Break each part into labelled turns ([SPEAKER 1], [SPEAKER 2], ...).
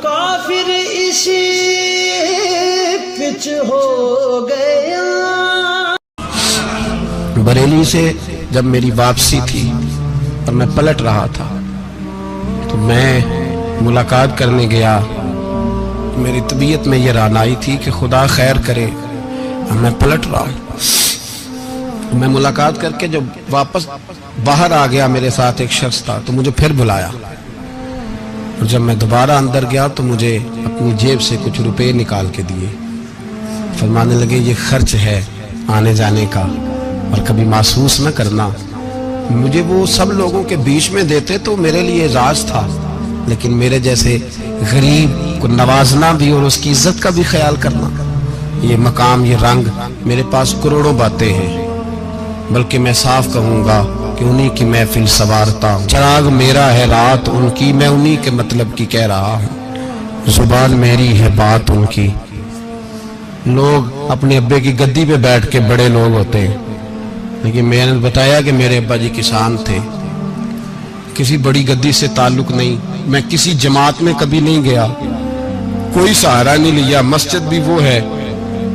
[SPEAKER 1] کافر اسی پچ ہو گیا.
[SPEAKER 2] بریلی سے جب میری واپسی تھی اور میں پلٹ رہا تھا تو میں ملاقات کرنے گیا. میری طبیعت میں یہ رانائی تھی کہ خدا خیر کرے میں پلٹ رہا ہوں. میں ملاقات کر کے جب واپس باہر آ گیا میرے ساتھ ایک شخص تھا تو مجھے پھر بلایا اور جب میں دوبارہ اندر گیا تو مجھے اپنی جیب سے کچھ روپے نکال کے دیے. فرمانے لگے یہ خرچ ہے آنے جانے کا اور کبھی محسوس نہ کرنا. مجھے وہ سب لوگوں کے بیچ میں دیتے تو میرے لیے اعزاز تھا لیکن میرے جیسے غریب کو نوازنا بھی اور اس کی عزت کا بھی خیال کرنا یہ مقام یہ رنگ میرے پاس کروڑوں باتیں ہیں بلکہ میں صاف کہوں گا کہ انہی کی محفل سوارتا ہوں. چراغ میرا ہے رات ان کی میں انہی کے مطلب کی کہہ رہا ہوں. زبان میری ہے بات ان کی. لوگ اپنے ابے کی گدی پہ بیٹھ کے بڑے لوگ ہوتے ہیں لیکن میں نے بتایا کہ میرے ابا جی کسان تھے. کسی بڑی گدی سے تعلق نہیں. میں کسی جماعت میں کبھی نہیں گیا کوئی سہارا نہیں لیا. مسجد بھی وہ ہے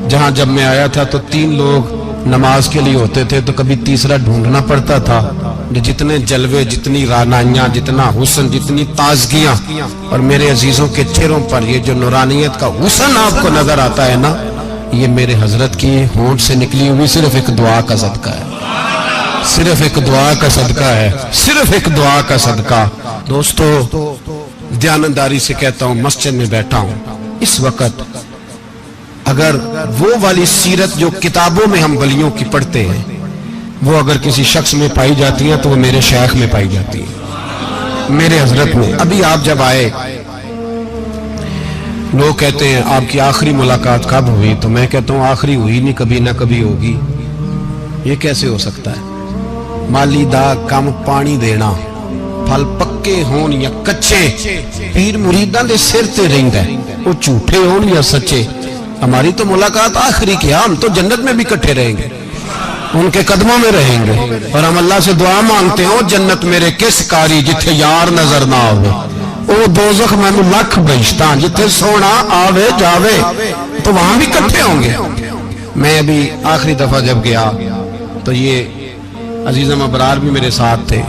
[SPEAKER 2] جہاں جب میں آیا تھا تو 3 لوگ نماز کے لیے ہوتے تھے تو کبھی تیسرا ڈھونڈنا پڑتا تھا. جتنے جلوے جتنی رانائیاں جتنا حسن جتنی تازگیاں اور میرے عزیزوں کے چہروں پر یہ جو نورانیت کا حسن آپ کو نظر آتا ہے نا یہ میرے حضرت کی ہونٹ سے نکلی ہوئی صرف ایک دعا کا صدقہ ہے. صرف ایک دعا کا صدقہ ہے. صرف ایک دعا کا صدقہ. دوستو دیانتداری سے کہتا ہوں مسجد میں بیٹھا ہوں اس وقت اگر وہ والی سیرت جو کتابوں میں ہم ولیوں کی پڑھتے ہیں وہ اگر کسی شخص میں پائی جاتی ہیں تو وہ میرے شیخ میں پائی جاتی ہے میرے حضرت میں. ابھی آپ جب آئے لوگ کہتے ہیں آپ کی آخری ملاقات کب ہوئی تو میں کہتا ہوں آخری ہوئی نہیں کبھی نہ کبھی ہوگی. یہ کیسے ہو سکتا ہے؟ مالی دا کم پانی دینا پھل پکے ہون یا کچے پیر مریداں دے سر تے رہندا ہے وہ جھوٹے ہون یا سچے. ہماری تو ملاقات آخری کی ہم تو جنت میں بھی کٹھے رہیں گے ان کے قدموں میں رہیں گے اور ہم اللہ سے دعا مانگتے ہیں جنت میرے کس کاری جتھے یار نظر نہ آوے او دوزخ میں لکھ بہشتاں جتھے سونا آوے جاوے تو وہاں بھی کٹھے ہوں گے. میں ابھی آخری دفعہ جب گیا تو یہ عزیزم ابرار بھی میرے ساتھ تھے.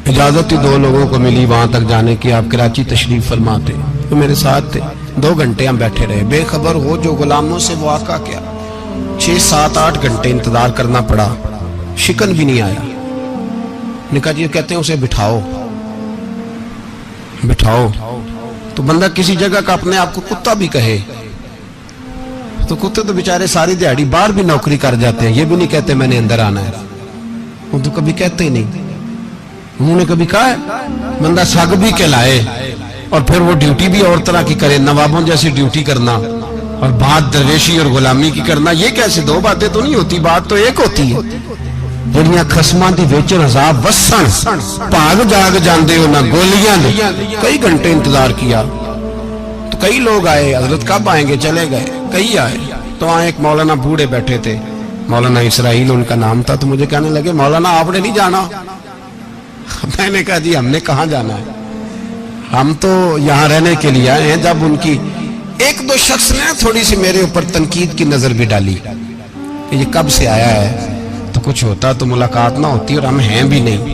[SPEAKER 2] اجازت ہی 2 لوگوں کو ملی وہاں تک جانے کی. آپ کراچی تشریف فرما تھے تو میرے ساتھ تھے. 2 گھنٹے ہم بیٹھے رہے بے خبر ہو جو غلاموں سے واقعہ کیا. 6 7 8 گھنٹے انتظار کرنا پڑا. شکن بھی نہیں آیا. نکاح جی کہتے ہیں اسے بٹھاؤ بٹھاؤ. تو بندہ کسی جگہ کا اپنے آپ کو کتا بھی کہے تو کتے تو بیچارے ساری دیہڑی باہر بھی نوکری کر جاتے ہیں. یہ بھی نہیں کہتے میں نے اندر آنا ہے. وہ تو کبھی کہتے ہی نہیں. انہوں نے کبھی کہا ہے بندہ سگ بھی کہلائے اور پھر وہ ڈیوٹی بھی اور طرح کی کرے نوابوں جیسی ڈیوٹی کرنا اور بات درویشی اور غلامی کی کرنا. یہ کیسے 2 باتیں تو نہیں ہوتی بات تو ایک ہوتی ہے. جڑیاں خسماں دی وچ عذاب وسن بھاگ جاگ جاندے ہو نہ گولیاں دے. کئی گھنٹے انتظار کیا تو کئی لوگ آئے. حضرت کب آئیں گے چلے گئے. کئی آئے تو وہاں ایک مولانا بوڑھے بیٹھے تھے مولانا اسرائیل ان کا نام تھا. تو مجھے کہنے لگے مولانا آپ نے نہیں جانا. میں نے کہا جی ہم نے کہاں جانا ہے ہم تو یہاں رہنے کے لیے آئے ہیں. جب ان کی 1-2 شخص نے تھوڑی سی میرے اوپر تنقید کی نظر بھی ڈالی کہ یہ کب سے آیا ہے تو کچھ ہوتا تو ملاقات نہ ہوتی اور ہم ہیں بھی نہیں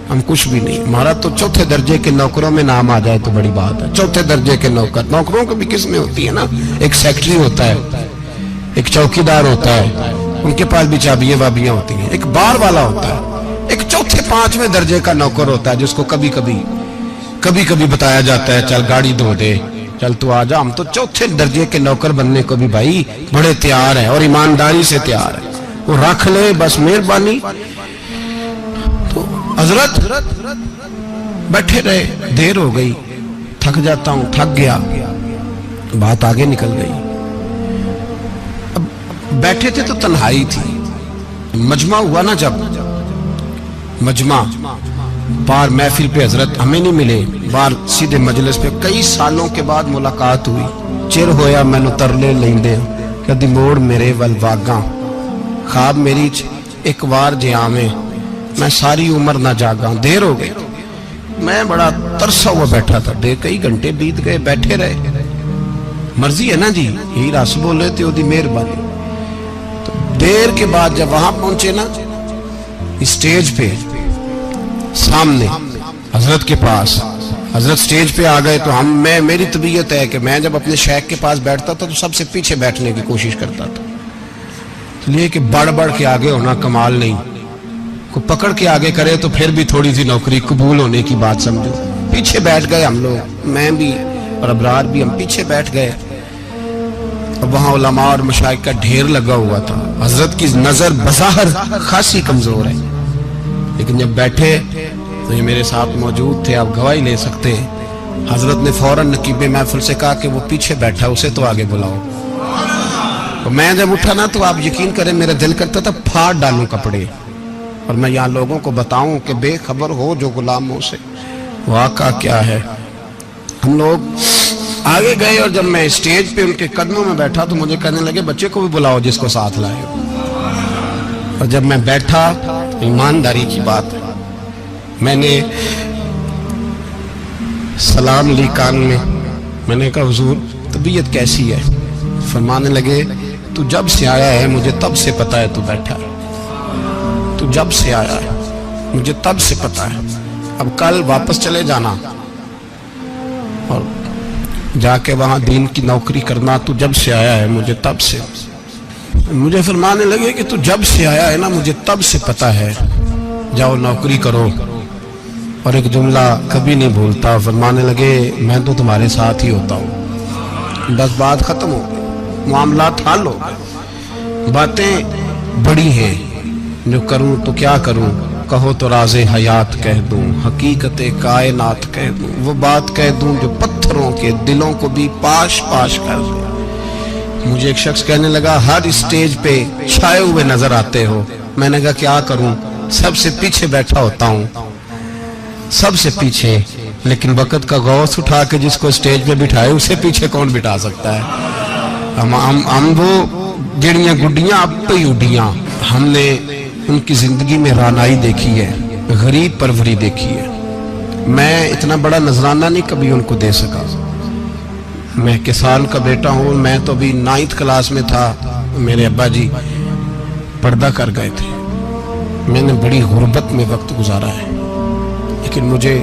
[SPEAKER 2] ہم کچھ بھی نہیں. ہمارا تو 4تھے درجے کے نوکروں میں نام آ جائے تو بڑی بات ہے. 4تھے درجے کے نوکروں کو بھی کس میں ہوتی ہے نا. ایک سیکٹری ہوتا ہے ایک چوکیدار ہوتا ہے ان کے پاس بھی چابیاں وابیاں ہوتی ہیں. ایک بار والا ہوتا ہے. ایک 4تھے 5ویں درجے کا نوکر ہوتا ہے جس کو کبھی کبھی بتایا جاتا ہے چل گاڑی دھو دے چل تو آ جا. ہم تو 4تھے درجے کے نوکر بننے کو بھی بھائی بڑے تیار ہیں اور ایمانداری سے تیار ہے. وہ رکھ لے بس مہربانی. تو حضرت بیٹھے رہے دیر ہو گئی. تھک جاتا ہوں تھک گیا بات آگے نکل گئی. اب بیٹھے تھے تو تنہائی تھی. مجمع ہوا نا جب مجمع بار محفل پہ حضرت ہمیں نہیں ملے بار سیدھے مجلس پہ کئی سالوں کے بعد ملاقات ہوئی. چر ہویا مینو ترلے لیندے کدی موڑ میرے ول واگاں خواب میری ایک وار جے آویں میں ساری عمر نہ جاگاں. دیر ہو گئی میں بڑا ترسا ہوا بیٹھا تھا، کئی گھنٹے بیت گئے، بیٹھے رہے، مرضی ہے نا جی، یہی رس بولے تے دی مہربانی۔ تو دیر کے بعد جب وہاں پہنچے نا اسٹیج پہ سامنے حضرت کے پاس، حضرت سٹیج پہ آ گئے تو میری طبیعت ہے کہ میں جب اپنے شیخ کے پاس بیٹھتا تھا تو سب سے پیچھے بیٹھنے کی کوشش کرتا تھا، اس لیے کہ بڑھ بڑھ کے آگے ہونا کمال نہیں، کو پکڑ کے آگے کرے تو پھر بھی تھوڑی سی نوکری قبول ہونے کی بات سمجھو۔ پیچھے بیٹھ گئے ہم لوگ، میں بھی اور ابرار بھی، ہم پیچھے بیٹھ گئے۔ اب وہاں علماء اور مشائخ کا ڈھیر لگا ہوا تھا، حضرت کی نظر بظاہر خاصی کمزور ہے، لیکن جب بیٹھے تو یہ میرے ساتھ موجود تھے، آپ گواہی لے سکتے ہیں، حضرت نے فوراً نقیب محفل سے کہا کہ وہ پیچھے بیٹھا اسے تو آگے بلاؤ۔ اور میں جب اٹھا نا تو آپ یقین کریں میرا دل کرتا تھا پھاڑ ڈالوں کپڑے اور میں یہاں لوگوں کو بتاؤں کہ بے خبر ہو جو غلاموں سے واقعہ کیا ہے۔ ہم لوگ آگے گئے اور جب میں اسٹیج پہ ان کے قدموں میں بیٹھا تو مجھے کہنے لگے بچے کو بھی بلاؤ جس کو ساتھ لائے ہو۔ اور جب میں بیٹھا، ایمانداری کی بات ہے، میں نے سلام لی کان میں نے کہا حضور طبیعت کیسی ہے؟ فرمانے لگے تو جب سے آیا ہے مجھے تب سے پتا ہے تو بیٹھا ہے، تو جب سے آیا ہے مجھے تب سے پتا ہے، اب کل واپس چلے جانا اور جا کے وہاں دین کی نوکری کرنا، تو جب سے آیا ہے مجھے تب سے۔ مجھے فرمانے لگے کہ تو جب سے آیا ہے نا مجھے تب سے پتا ہے، جاؤ نوکری کرو۔ اور ایک جملہ کبھی نہیں بھولتا، فرمانے لگے میں تو تمہارے ساتھ ہی ہوتا ہوں، بس بات ختم ہو گئی، معاملات حل ہو گئے۔ باتیں بڑی ہیں، جو کروں تو کیا کروں، کہو تو راز حیات کہہ دوں، حقیقت کائنات کہہ دوں، وہ بات کہہ دوں جو پتھروں کے دلوں کو بھی پاش پاش کر دے۔ مجھے ایک شخص کہنے لگا ہر اسٹیج پہ چھائے ہوئے نظر آتے ہو۔ میں نے کہا کیا کروں، سب سے پیچھے بیٹھا ہوتا ہوں، سب سے پیچھے، لیکن وقت کا غوث اٹھا کے جس کو اسٹیج پہ بٹھائے اسے پیچھے کون بٹھا سکتا ہے؟ ہم وہ جڑیاں گڈیاں اب پہ ہی اڈیاں، ہم نے ان کی زندگی میں رانائی دیکھی ہے، غریب پروری دیکھی ہے۔ میں اتنا بڑا نذرانہ نہیں کبھی ان کو دے سکا، میں کسان کا بیٹا ہوں، میں تو ابھی 9th کلاس میں تھا، میرے ابا جی پردہ کر گئے تھے، میں نے بڑی غربت میں وقت گزارا ہے، لیکن مجھے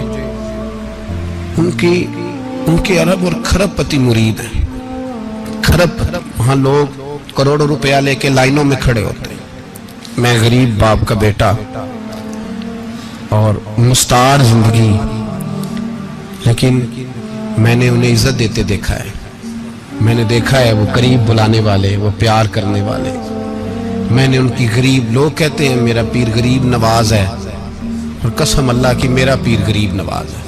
[SPEAKER 2] ان کے ارب اور کھرب پتی مرید ہیں۔ کھرب، وہاں لوگ کروڑوں روپیہ لے کے لائنوں میں کھڑے ہوتے ہیں، میں غریب باپ کا بیٹا اور مستعار زندگی، لیکن میں نے انہیں عزت دیتے دیکھا ہے، میں نے دیکھا ہے وہ قریب بلانے والے، وہ پیار کرنے والے، میں نے ان کی غریب، لوگ کہتے ہیں میرا پیر غریب نواز ہے، اور قسم اللہ کی میرا پیر غریب نواز ہے۔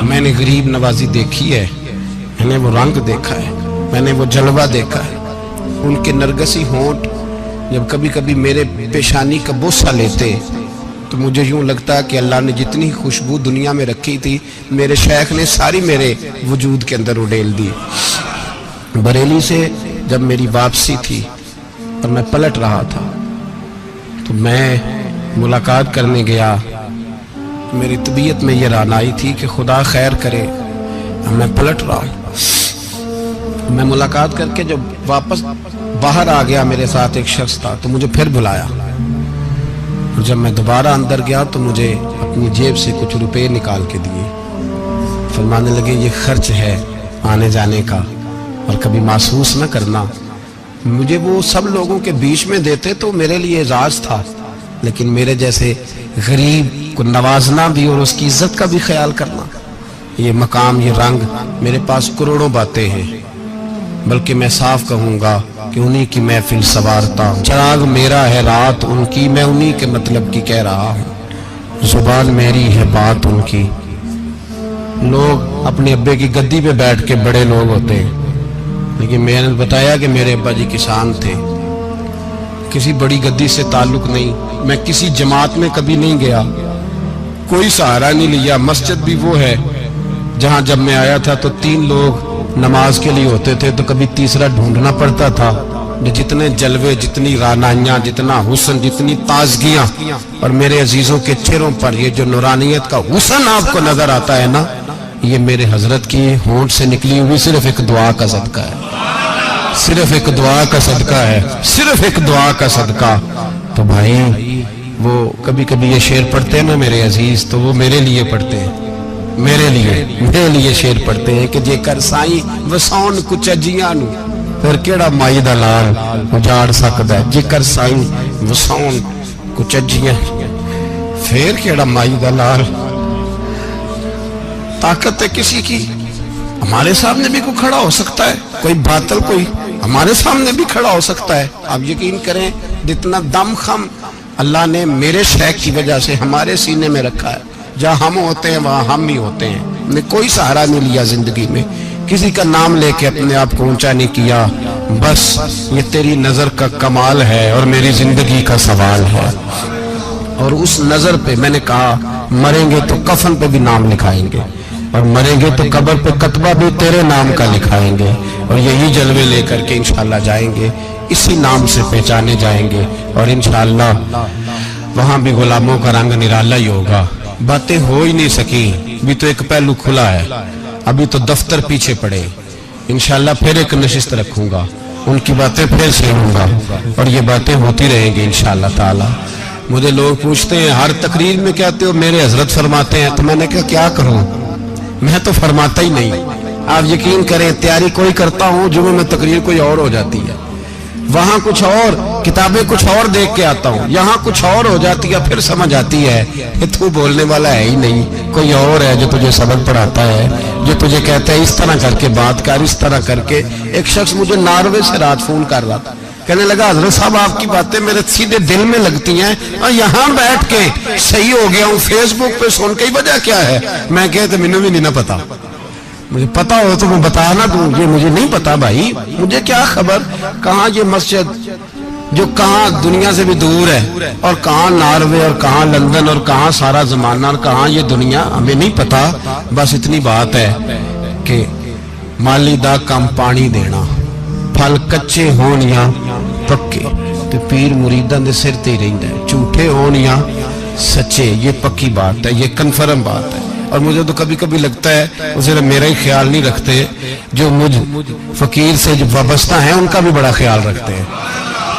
[SPEAKER 2] میں نے غریب نوازی دیکھی ہے، میں نے وہ رنگ دیکھا ہے، میں نے وہ جلوہ دیکھا ہے۔ ان کے نرگسی ہونٹ جب کبھی کبھی میرے پیشانی کا بوسہ لیتے تو مجھے یوں لگتا کہ اللہ نے جتنی خوشبو دنیا میں رکھی تھی میرے شیخ نے ساری میرے وجود کے اندر اڈیل دی۔ بریلی سے جب میری واپسی تھی اور میں پلٹ رہا تھا تو میں ملاقات کرنے گیا، میری طبیعت میں یہ رانائی تھی کہ خدا خیر کرے، میں پلٹ رہا ہوں۔ میں ملاقات کر کے جب واپس باہر آ گیا، میرے ساتھ ایک شخص تھا تو مجھے پھر بلایا، اور جب میں دوبارہ اندر گیا تو مجھے اپنی جیب سے کچھ روپے نکال کے دیے، فرمانے لگے یہ خرچ ہے آنے جانے کا اور کبھی محسوس نہ کرنا۔ مجھے وہ سب لوگوں کے بیچ میں دیتے تو میرے لیے اعزاز تھا، لیکن میرے جیسے غریب کو نوازنا بھی اور اس کی عزت کا بھی خیال کرنا، یہ مقام، یہ رنگ، میرے پاس کروڑوں باتیں ہیں، بلکہ میں صاف کہوں گا کہ انہی کی محفل سوارتا ہوں، چراغ میرا ہے رات ان کی، میں انہی کے مطلب کی کہہ رہا ہوں، زبان میری ہے بات ان کی۔ لوگ اپنے ابے کی گدی پہ بیٹھ کے بڑے لوگ ہوتے ہیں، لیکن میں نے بتایا کہ میرے ابا جی کسان تھے، کسی بڑی گدی سے تعلق نہیں، میں کسی جماعت میں کبھی نہیں گیا، کوئی سہارا نہیں لیا۔ مسجد بھی وہ ہے جہاں جب میں آیا تھا تو 3 لوگ نماز کے لیے ہوتے تھے تو کبھی تیسرا ڈھونڈنا پڑتا تھا، جتنے جلوے، جتنی رانائیاں، جتنا حسن، جتنی تازگیاں، اور میرے عزیزوں کے چہروں پر یہ جو نورانیت کا حسن آپ کو نظر آتا ہے نا، یہ میرے حضرت کی ہونٹ سے نکلی ہوئی صرف ایک دعا کا صدقہ ہے، صرف ایک دعا کا صدقہ ہے، صرف ایک دعا کا صدقہ۔ تو بھائی وہ کبھی کبھی یہ شعر پڑھتے ہیں نا میرے عزیز، تو وہ میرے لیے پڑھتے ہیں، میرے لیے شعر پڑھتے ہیں کہ جے کر سائیں وسون کچھ اجیاں نو پھر کیڑا مائی دا لال اجاڑ سکدا ہے، جے کر سائیں وسون کچھ اجیاں پھر کیڑا مائی دا لال۔ طاقت ہے کسی کی، ہمارے سامنے بھی کوئی کھڑا ہو سکتا ہے، کوئی باطل کوئی ہمارے سامنے بھی کھڑا ہو سکتا ہے۔ آپ یقین کریں جتنا دم خم اللہ نے میرے شیخ کی وجہ سے ہمارے سینے میں رکھا ہے، جہاں ہم ہوتے ہیں وہاں ہم ہی ہوتے ہیں۔ ہم نے کوئی سہارا نہیں لیا زندگی میں، کسی کا نام لے کے اپنے آپ کو اونچا نہیں کیا، بس یہ تیری نظر کا کمال ہے اور میری زندگی کا سوال ہے۔ اور اس نظر پہ میں نے کہا مریں گے تو کفن پہ بھی نام لکھائیں گے، اور مریں گے تو قبر پہ کتبہ بھی تیرے نام کا لکھائیں گے، اور یہی جلوے لے کر کے انشاءاللہ جائیں گے، اسی نام سے پہچانے جائیں گے، اور انشاءاللہ وہاں بھی غلاموں کا رنگ نرالا ہی ہوگا۔ باتیں ہو ہی نہیں سکی، بھی تو ایک پہلو کھلا ہے، ابھی تو دفتر پیچھے پڑے، انشاءاللہ پھر ایک نشست رکھوں گا، ان کی باتیں پھر سنوں گا، اور یہ باتیں ہوتی رہیں گی انشاءاللہ تعالی۔ مجھے لوگ پوچھتے ہیں ہر تقریر میں کہتے ہو میرے حضرت فرماتے ہیں، تو میں نے کہا کیا کروں، میں تو فرماتا ہی نہیں۔ آپ یقین کریں تیاری کوئی کرتا ہوں، جمعہ میں تقریر کوئی اور ہو جاتی ہے، وہاں کچھ اور، کتابیں کچھ اور دیکھ کے آتا ہوں، یہاں کچھ اور ہو جاتی ہے، پھر سمجھ آتی ہے کہ تو بولنے والا ہے ہی نہیں، کوئی اور ہے جو تجھے سبق پڑھاتا ہے، جو تجھے کہتا ہے اس طرح کر کے بات کر، اس طرح کر کے۔ ایک شخص مجھے ناروے سے رات فون کر رہا تھا، کہنے لگا حضرت صاحب آپ کی باتیں میرے سیدھے دل میں لگتی ہیں، اور یہاں بیٹھ کے صحیح ہو گیا ہوں، فیس بک پہ سن کے وجہ کیا ہے؟ میں کہتے مجھے بھی نہیں پتا، مجھے پتا ہو تو میں بتانا دوں، یہ مجھے نہیں پتا بھائی، مجھے کیا خبر کہاں یہ مسجد جو کہاں دنیا سے بھی دور ہے، اور کہاں ناروے، اور کہاں لندن، اور کہاں سارا زمانہ، اور کہاں یہ دنیا، ہمیں نہیں پتا۔ بس اتنی بات ہے کہ مالی دا کام پانی دینا، پھل کچے ہون یا پکے، تو پیر مریداں دے سر تے ہی رہندا ہے، جھوٹے ہون یا سچے، یہ پکی بات ہے، یہ کنفرم بات ہے۔ اور مجھے تو کبھی کبھی لگتا ہے وہ صرف میرا ہی خیال نہیں رکھتے، جو مجھ فقیر سے جو وابستہ ہیں ان کا بھی بڑا خیال رکھتے ہیں۔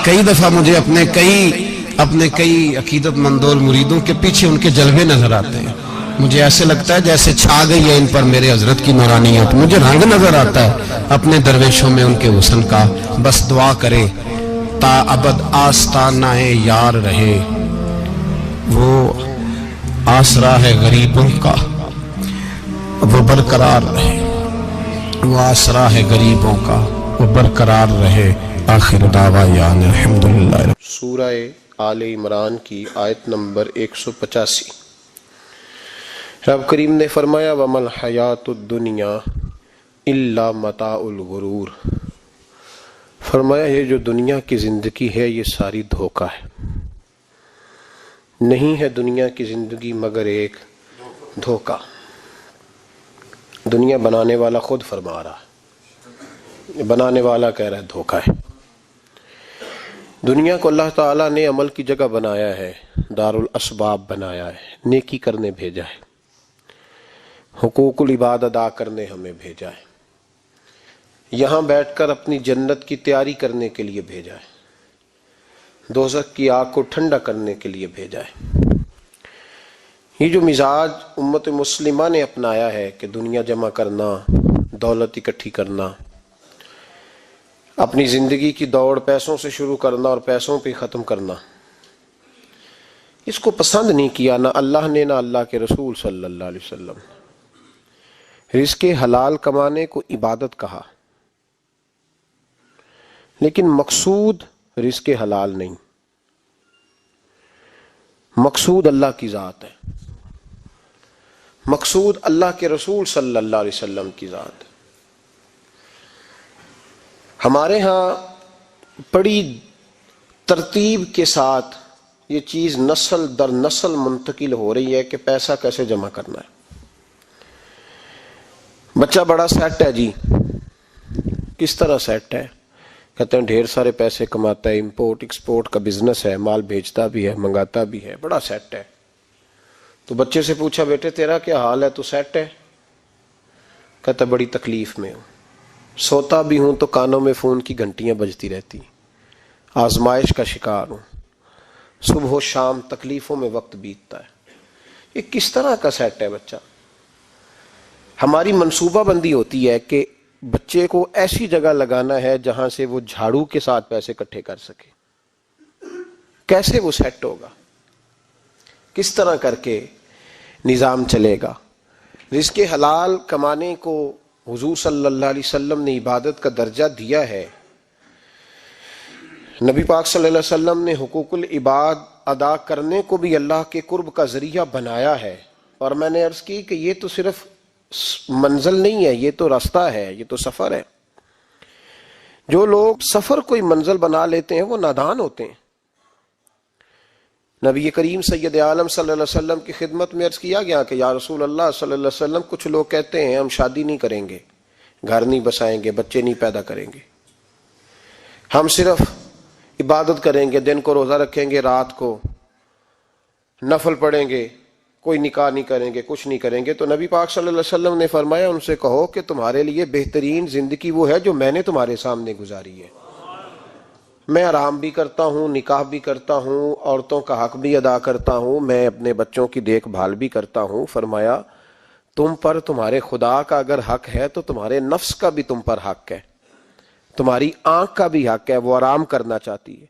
[SPEAKER 2] کئی دفعہ مجھے اپنے کئی عقیدت مندول مریدوں کے پیچھے ان کے جلوے نظر آتے ہیں، مجھے ایسے لگتا ہے جیسے چھا گئی ہے ان پر میرے حضرت کی نورانیت، مجھے رنگ نظر آتا ہے اپنے درویشوں میں ان کے حسن کا۔ بس دعا کرے تا ابد آستانہ یار رہے، وہ آسرا ہے غریبوں کا، وہ برقرار رہے، وہ آسرا ہے غریبوں کا، وہ برقرار رہے۔ آخر دعوانا الحمدللہ۔
[SPEAKER 3] سورہ آل عمران کی آیت نمبر 185۔ رب کریم نے فرمایا وَمَا الْحَيَاةُ الدُّنْيَا إِلَّا مَتَاعُ الْغُرُورِ، فرمایا یہ جو دنیا کی زندگی ہے یہ ساری دھوکہ ہے، نہیں ہے دنیا کی زندگی مگر ایک دھوکہ۔ دنیا بنانے والا خود فرما رہا ہے، بنانے والا کہہ رہا ہے دھوکہ ہے۔ دنیا کو اللہ تعالیٰ نے عمل کی جگہ بنایا ہے، دار الاسباب بنایا ہے، نیکی کرنے بھیجا ہے، حقوق العباد ادا کرنے ہمیں بھیجا ہے، یہاں بیٹھ کر اپنی جنت کی تیاری کرنے کے لیے بھیجا ہے، دوزخ کی آگ کو ٹھنڈا کرنے کے لیے بھیجا ہے۔ یہ جو مزاج امت مسلمہ نے اپنایا ہے کہ دنیا جمع کرنا، دولت اکٹھی کرنا، اپنی زندگی کی دوڑ پیسوں سے شروع کرنا اور پیسوں پہ ختم کرنا، اس کو پسند نہیں کیا نہ اللہ نے نہ اللہ کے رسول صلی اللہ علیہ وسلم۔ رزق حلال کمانے کو عبادت کہا، لیکن مقصود رزق حلال نہیں، مقصود اللہ کی ذات ہے، مقصود اللہ کے رسول صلی اللہ علیہ وسلم کی ذات ہے۔ ہمارے ہاں بڑی ترتیب کے ساتھ یہ چیز نسل در نسل منتقل ہو رہی ہے کہ پیسہ کیسے جمع کرنا ہے۔ بچہ بڑا سیٹ ہے جی، کس طرح سیٹ ہے کہتے ہیں ڈھیر سارے پیسے کماتا ہے, امپورٹ ایکسپورٹ کا بزنس ہے, مال بیچتا بھی ہے, منگاتا بھی ہے, بڑا سیٹ ہے. تو بچے سے پوچھا بیٹے تیرا کیا حال ہے, تو سیٹ ہے؟ کہتا بڑی تکلیف میں ہوں, سوتا بھی ہوں تو کانوں میں فون کی گھنٹیاں بجتی رہتی, آزمائش کا شکار ہوں, صبح و شام تکلیفوں میں وقت بیتتا ہے. یہ کس طرح کا سیٹ ہے بچہ؟ ہماری منصوبہ بندی ہوتی ہے کہ بچے کو ایسی جگہ لگانا ہے جہاں سے وہ جھاڑو کے ساتھ پیسے اکٹھے کر سکے. کیسے وہ سیٹ ہوگا؟ کس طرح کر کے نظام چلے گا؟ رزق حلال کمانے کو حضور صلی اللہ علیہ وسلم نے عبادت کا درجہ دیا ہے. نبی پاک صلی اللہ علیہ وسلم نے حقوق العباد ادا کرنے کو بھی اللہ کے قرب کا ذریعہ بنایا ہے. اور میں نے عرض کی کہ یہ تو صرف منزل نہیں ہے, یہ تو راستہ ہے, یہ تو سفر ہے. جو لوگ سفر کوئی منزل بنا لیتے ہیں وہ نادان ہوتے ہیں. نبی کریم سید عالم صلی اللہ علیہ وسلم کی خدمت میں عرض کیا گیا کہ یا رسول اللہ صلی اللہ علیہ وسلم, کچھ لوگ کہتے ہیں ہم شادی نہیں کریں گے, گھر نہیں بسائیں گے, بچے نہیں پیدا کریں گے, ہم صرف عبادت کریں گے, دن کو روزہ رکھیں گے, رات کو نفل پڑھیں گے, کوئی نکاح نہیں کریں گے, کچھ نہیں کریں گے. تو نبی پاک صلی اللہ علیہ وسلم نے فرمایا ان سے کہو کہ تمہارے لیے بہترین زندگی وہ ہے جو میں نے تمہارے سامنے گزاری ہے. میں آرام بھی کرتا ہوں, نکاح بھی کرتا ہوں, عورتوں کا حق بھی ادا کرتا ہوں, میں اپنے بچوں کی دیکھ بھال بھی کرتا ہوں. فرمایا تم پر تمہارے خدا کا اگر حق ہے تو تمہارے نفس کا بھی تم پر حق ہے, تمہاری آنکھ کا بھی حق ہے, وہ آرام کرنا چاہتی ہے.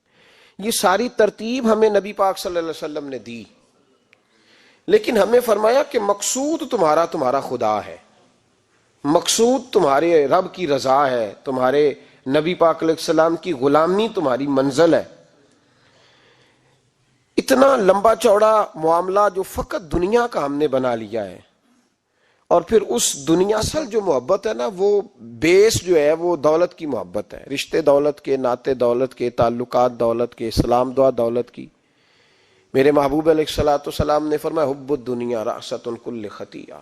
[SPEAKER 3] یہ ساری ترتیب ہمیں نبی پاک صلی اللہ علیہ وسلم نے دی, لیکن ہمیں فرمایا کہ مقصود تمہارا خدا ہے, مقصود تمہارے رب کی رضا ہے, تمہارے نبی پاک علیہ السلام کی غلامی تمہاری منزل ہے. اتنا لمبا چوڑا معاملہ جو فقط دنیا کا ہم نے بنا لیا ہے, اور پھر اس دنیا اصل جو محبت ہے نا, وہ بیس جو ہے وہ دولت کی محبت ہے, رشتے دولت کے, ناطے دولت کے, تعلقات دولت کے, سلام دعا دولت کی. میرے محبوب علیہ الصلوۃ والسلام نے فرمایا حب الدنیا رأسۃ کل خطیئہ.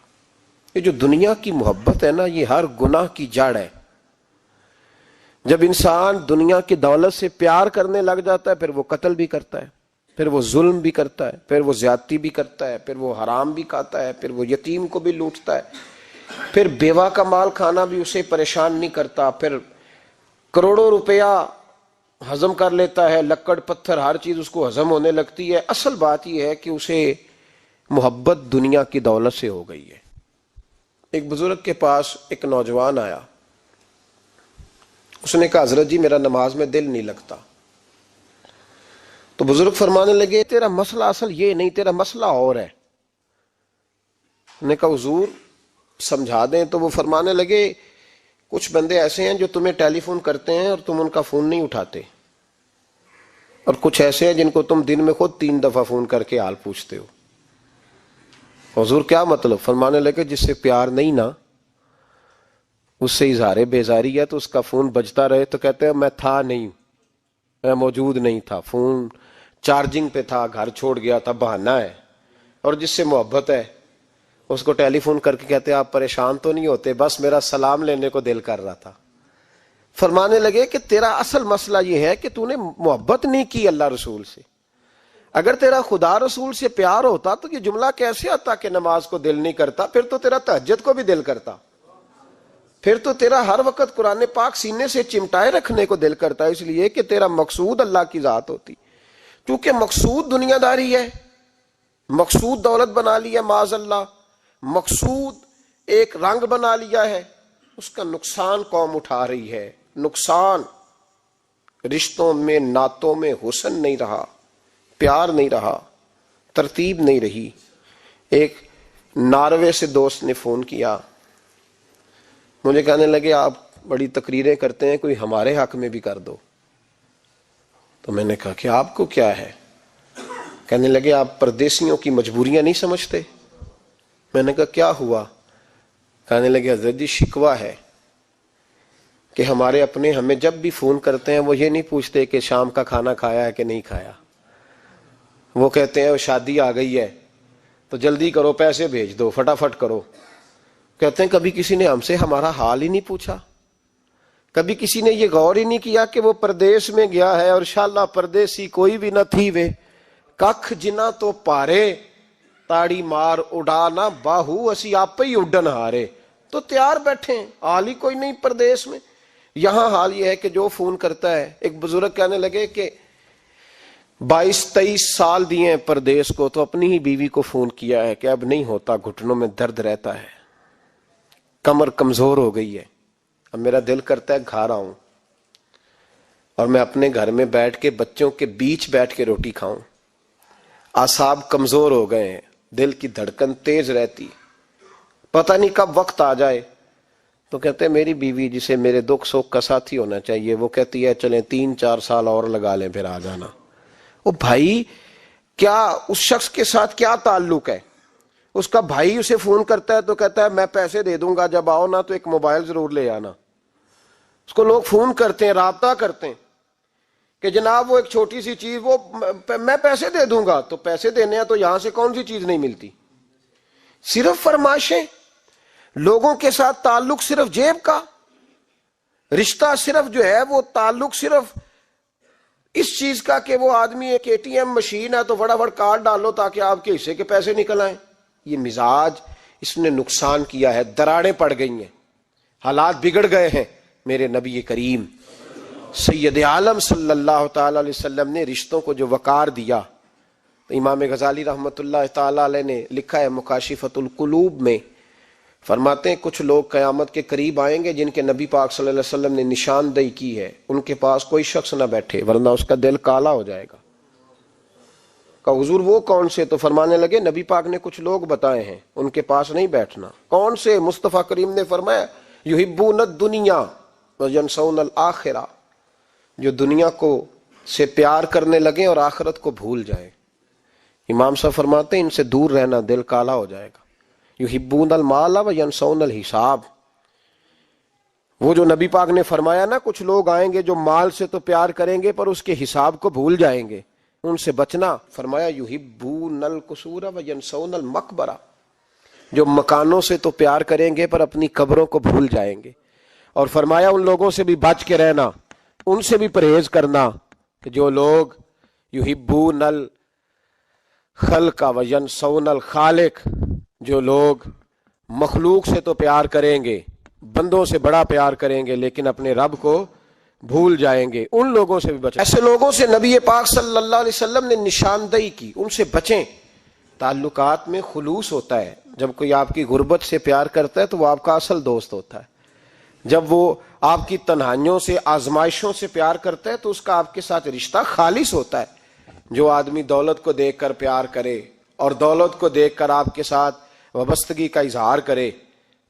[SPEAKER 3] یہ جو دنیا کی محبت ہے نا, یہ ہر گناہ کی جڑ ہے. جب انسان دنیا کی دولت سے پیار کرنے لگ جاتا ہے پھر وہ قتل بھی کرتا ہے, پھر وہ ظلم بھی کرتا ہے, پھر وہ زیادتی بھی کرتا ہے, پھر وہ حرام بھی کھاتا ہے, پھر وہ یتیم کو بھی لوٹتا ہے, پھر بیوہ کا مال کھانا بھی اسے پریشان نہیں کرتا, پھر کروڑوں روپیہ ہضم کر لیتا ہے, لکڑ پتھر ہر چیز اس کو ہضم ہونے لگتی ہے. اصل بات یہ ہے کہ اسے محبت دنیا کی دولت سے ہو گئی ہے. ایک بزرگ کے پاس ایک نوجوان آیا, اس نے کہا حضرت جی میرا نماز میں دل نہیں لگتا. تو بزرگ فرمانے لگے تیرا مسئلہ اصل یہ نہیں, تیرا مسئلہ اور ہے. نے کہا حضور سمجھا دیں. تو وہ فرمانے لگے کچھ بندے ایسے ہیں جو تمہیں ٹیلی فون کرتے ہیں اور تم ان کا فون نہیں اٹھاتے, اور کچھ ایسے ہیں جن کو تم دن میں خود 3 دفعہ فون کر کے حال پوچھتے ہو. حضور کیا مطلب؟ فرمانے لگے جس سے پیار نہیں نا, اس سے اظہار بیزاری ہے, تو اس کا فون بجتا رہے تو کہتے ہیں میں تھا نہیں, میں موجود نہیں تھا, فون چارجنگ پہ تھا, گھر چھوڑ گیا تھا, بہانہ ہے. اور جس سے محبت ہے اس کو ٹیلی فون کر کے کہتے ہیں آپ پریشان تو نہیں ہوتے, بس میرا سلام لینے کو دل کر رہا تھا. فرمانے لگے کہ تیرا اصل مسئلہ یہ ہے کہ تو نے محبت نہیں کی اللہ رسول سے. اگر تیرا خدا رسول سے پیار ہوتا تو یہ جملہ کیسے آتا کہ نماز کو دل نہیں کرتا؟ پھر تو تیرا تہجد کو بھی دل کرتا, پھر تو تیرا ہر وقت قرآن پاک سینے سے چمٹائے رکھنے کو دل کرتا. اس لیے کہ تیرا مقصود اللہ کی ذات ہوتی. کیونکہ مقصود دنیا داری ہے, مقصود دولت بنا لیا معاذ اللہ, مقصود ایک رنگ بنا لیا ہے, اس کا نقصان قوم اٹھا رہی ہے. نقصان رشتوں میں, نعتوں میں حسن نہیں رہا, پیار نہیں رہا, ترتیب نہیں رہی. ایک ناروے سے دوست نے فون کیا, مجھے کہنے لگے آپ بڑی تقریریں کرتے ہیں, کوئی ہمارے حق میں بھی کر دو. تو میں نے کہا کہ آپ کو کیا ہے؟ کہنے لگے آپ پردیسیوں کی مجبوریاں نہیں سمجھتے. میں نے کہا کیا ہوا؟ کہنے لگے حضرت جی شکوہ ہے کہ ہمارے اپنے ہمیں جب بھی فون کرتے ہیں وہ یہ نہیں پوچھتے کہ شام کا کھانا کھایا ہے کہ نہیں کھایا. وہ کہتے ہیں شادی آ گئی ہے تو جلدی کرو, پیسے بھیج دو, فٹافٹ کرو. کہتے ہیں کبھی کسی نے ہم سے ہمارا حال ہی نہیں پوچھا, کبھی کسی نے یہ غور ہی نہیں کیا کہ وہ پردیس میں گیا ہے اور انشاءاللہ پردیسی کوئی بھی نہ تھی وے ککھ جنا تو پارے تاڑی مار اڑانا باہو اسی آپ ہی اڈن ہارے. تو تیار بیٹھے ہیں, حال ہی کوئی نہیں پردیس میں. یہاں حال یہ ہے کہ جو فون کرتا ہے, ایک بزرگ کہنے لگے کہ 22-23 سال دیے ہیں پردیس کو, تو اپنی ہی بیوی کو فون کیا ہے کہ اب نہیں ہوتا, گھٹنوں میں درد رہتا ہے, کمر کمزور ہو گئی ہے, اب میرا دل کرتا ہے گھر آؤں اور میں اپنے گھر میں بیٹھ کے بچوں کے بیچ بیٹھ کے روٹی کھاؤں. اعصاب کمزور ہو گئے ہیں, دل کی دھڑکن تیز رہتی, پتہ نہیں کب وقت آ جائے. تو کہتے ہیں میری بیوی جسے میرے دکھ سکھ کا ساتھی ہونا چاہیے, وہ کہتی ہے چلیں 3-4 سال اور لگا لیں پھر آ جانا. وہ بھائی کیا اس شخص کے ساتھ کیا تعلق ہے؟ اس کا بھائی اسے فون کرتا ہے تو کہتا ہے میں پیسے دے دوں گا, جب آؤ نا تو ایک موبائل ضرور لے آنا. اس کو لوگ فون کرتے ہیں, رابطہ کرتے ہیں کہ جناب وہ ایک چھوٹی سی چیز, وہ میں پیسے دے دوں گا. تو پیسے دینے ہیں تو یہاں سے کون سی چیز نہیں ملتی؟ صرف فرمائشیں, لوگوں کے ساتھ تعلق صرف جیب کا رشتہ, صرف جو ہے وہ تعلق صرف اس چیز کا کہ وہ آدمی ایک ATM مشین ہے تو فٹافٹ کارڈ ڈالو تاکہ آپ کے حصے کے پیسے نکل آئیں. یہ مزاج اس نے نقصان کیا ہے, دراڑیں پڑ گئی ہیں, حالات بگڑ گئے ہیں. میرے نبی کریم سید عالم صلی اللہ تعالی علیہ وسلم نے رشتوں کو جو وقار دیا, امام غزالی رحمۃ اللہ تعالی علیہ نے لکھا ہے مکاشفۃ القلوب میں, فرماتے ہیں کچھ لوگ قیامت کے قریب آئیں گے جن کے نبی پاک صلی اللہ علیہ وسلم نے نشاندہی کی ہے, ان کے پاس کوئی شخص نہ بیٹھے ورنہ اس کا دل کالا ہو جائے گا. کہ حضور وہ کون سے؟ تو فرمانے لگے نبی پاک نے کچھ لوگ بتائے ہیں, ان کے پاس نہیں بیٹھنا. کون سے؟ مصطفیٰ کریم نے فرمایا یحبون الدنیا وینسون الآخرہ, جو دنیا کو سے پیار کرنے لگے اور آخرت کو بھول جائیں. امام صاحب فرماتے ہیں ان سے دور رہنا, دل کالا ہو جائے گا. یحبون المال وینسون الحساب, وہ جو نبی پاک نے فرمایا نا کچھ لوگ آئیں گے جو مال سے تو پیار کریں گے پر اس کے حساب کو بھول جائیں گے, ان سے بچنا. فرمایا یحبون القصور وینسون المقبرہ, جو مکانوں سے تو پیار کریں گے پر اپنی قبروں کو بھول جائیں گے. اور فرمایا ان لوگوں سے بھی بچ کے رہنا, ان سے بھی پرہیز کرنا کہ جو لوگ یحبون الخلق وینسون الخالق, جو لوگ مخلوق سے تو پیار کریں گے, بندوں سے بڑا پیار کریں گے لیکن اپنے رب کو بھول جائیں گے, ان لوگوں سے بھی بچیں. ایسے لوگوں سے نبی پاک صلی اللہ علیہ وسلم نے نشاندہی کی, ان سے بچیں. تعلقات میں خلوص ہوتا ہے, جب کوئی آپ کی غربت سے پیار کرتا ہے تو وہ آپ کا اصل دوست ہوتا ہے. جب وہ آپ کی تنہائیوں سے آزمائشوں سے پیار کرتا ہے تو اس کا آپ کے ساتھ رشتہ خالص ہوتا ہے. جو آدمی دولت کو دیکھ کر پیار کرے اور دولت کو دیکھ کر آپ کے ساتھ وابستگی کا اظہار کرے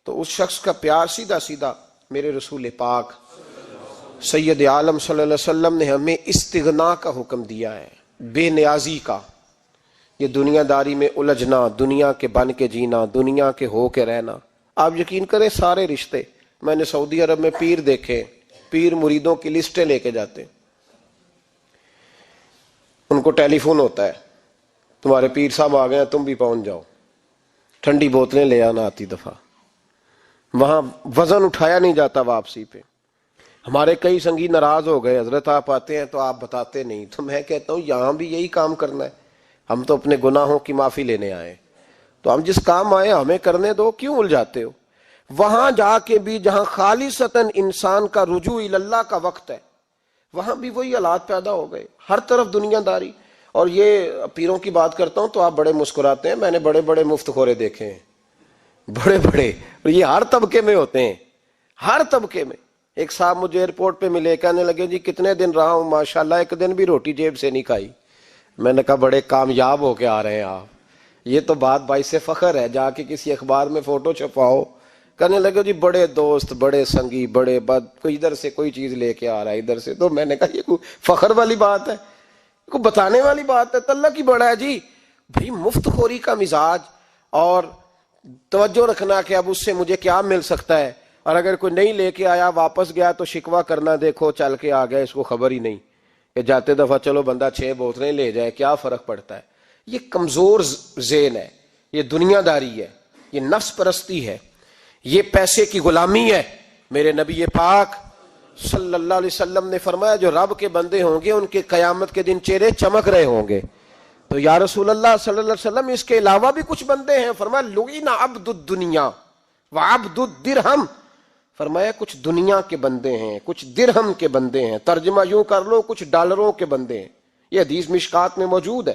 [SPEAKER 3] تو اس شخص کا پیار سیدھا سیدھا. میرے رسول پاک سید عالم صلی اللہ علیہ وسلم نے ہمیں استغنا کا حکم دیا ہے, بے نیازی کا. یہ دنیا داری میں الجھنا, دنیا کے بن کے جینا, دنیا کے ہو کے رہنا. آپ یقین کریں سارے رشتے, میں نے سعودی عرب میں پیر دیکھے, پیر مریدوں کی لسٹیں لے کے جاتے, ان کو ٹیلی فون ہوتا ہے تمہارے پیر صاحب آ گئے ہیں تم بھی پہنچ جاؤ, ٹھنڈی بوتلیں لے آنا آتی دفعہ. وہاں وزن اٹھایا نہیں جاتا واپسی پہ. ہمارے کئی سنگی ناراض ہو گئے, حضرت آپ آتے ہیں تو آپ بتاتے نہیں. تو میں کہتا ہوں یہاں بھی یہی کام کرنا ہے, ہم تو اپنے گناہوں کی معافی لینے آئے, تو ہم جس کام آئے ہمیں کرنے دو, کیوں الجھاتے ہو؟ وہاں جا کے بھی جہاں خالصتاً انسان کا رجوع اللہ کا وقت ہے, وہاں بھی وہی حالات پیدا ہو گئے, ہر طرف دنیا داری. اور یہ پیروں کی بات کرتا ہوں تو آپ بڑے مسکراتے ہیں, میں نے بڑے بڑے مفت خورے دیکھے ہیں, بڑے بڑے, اور یہ ہر طبقے میں ہوتے ہیں, ہر طبقے میں. ایک صاحب مجھے ایئرپورٹ پہ ملے, کہنے لگے جی کتنے دن رہا ہوں, ماشاءاللہ ایک دن بھی روٹی جیب سے نہیں کھائی. میں نے کہا بڑے کامیاب ہو کے آ رہے ہیں آپ, یہ تو بات باعث فخر ہے, جا کے کسی اخبار میں فوٹو چھپاؤ. کہنے لگے جی بڑے دوست, بڑے سنگی, بڑے بد, کوئی ادھر سے کوئی چیز لے کے آ رہا ہے ادھر سے. تو میں نے کہا یہ کوئی فخر والی بات ہے, کوئی بتانے والی بات ہے؟ اللہ کی بڑا ہے جی. بھائی مفت خوری کا مزاج اور توجہ رکھنا کہ اب اس سے مجھے کیا مل سکتا ہے, اور اگر کوئی نہیں لے کے آیا واپس گیا تو شکوہ کرنا, دیکھو چل کے آ گیا, اس کو خبر ہی نہیں کہ جاتے دفعہ چلو بندہ 6 بوتلیں لے جائے, کیا فرق پڑتا ہے. یہ کمزور ذہن ہے, یہ دنیا داری ہے, یہ نفس پرستی ہے, یہ پیسے کی غلامی ہے. میرے نبی پاک صلی اللہ علیہ وسلم نے فرمایا جو رب کے بندے ہوں گے ان کے قیامت کے دن چہرے چمک رہے ہوں گے. تو یا رسول اللہ صلی اللہ علیہ وسلم اس کے علاوہ بھی کچھ بندے ہیں؟ فرمایا لعن عبد الدنیا وعبد الدرہم. فرمایا کچھ دنیا کے بندے ہیں، کچھ درہم کے بندے ہیں. ترجمہ یوں کر لو کچھ ڈالروں کے بندے ہیں. یہ حدیث مشکات میں موجود ہے.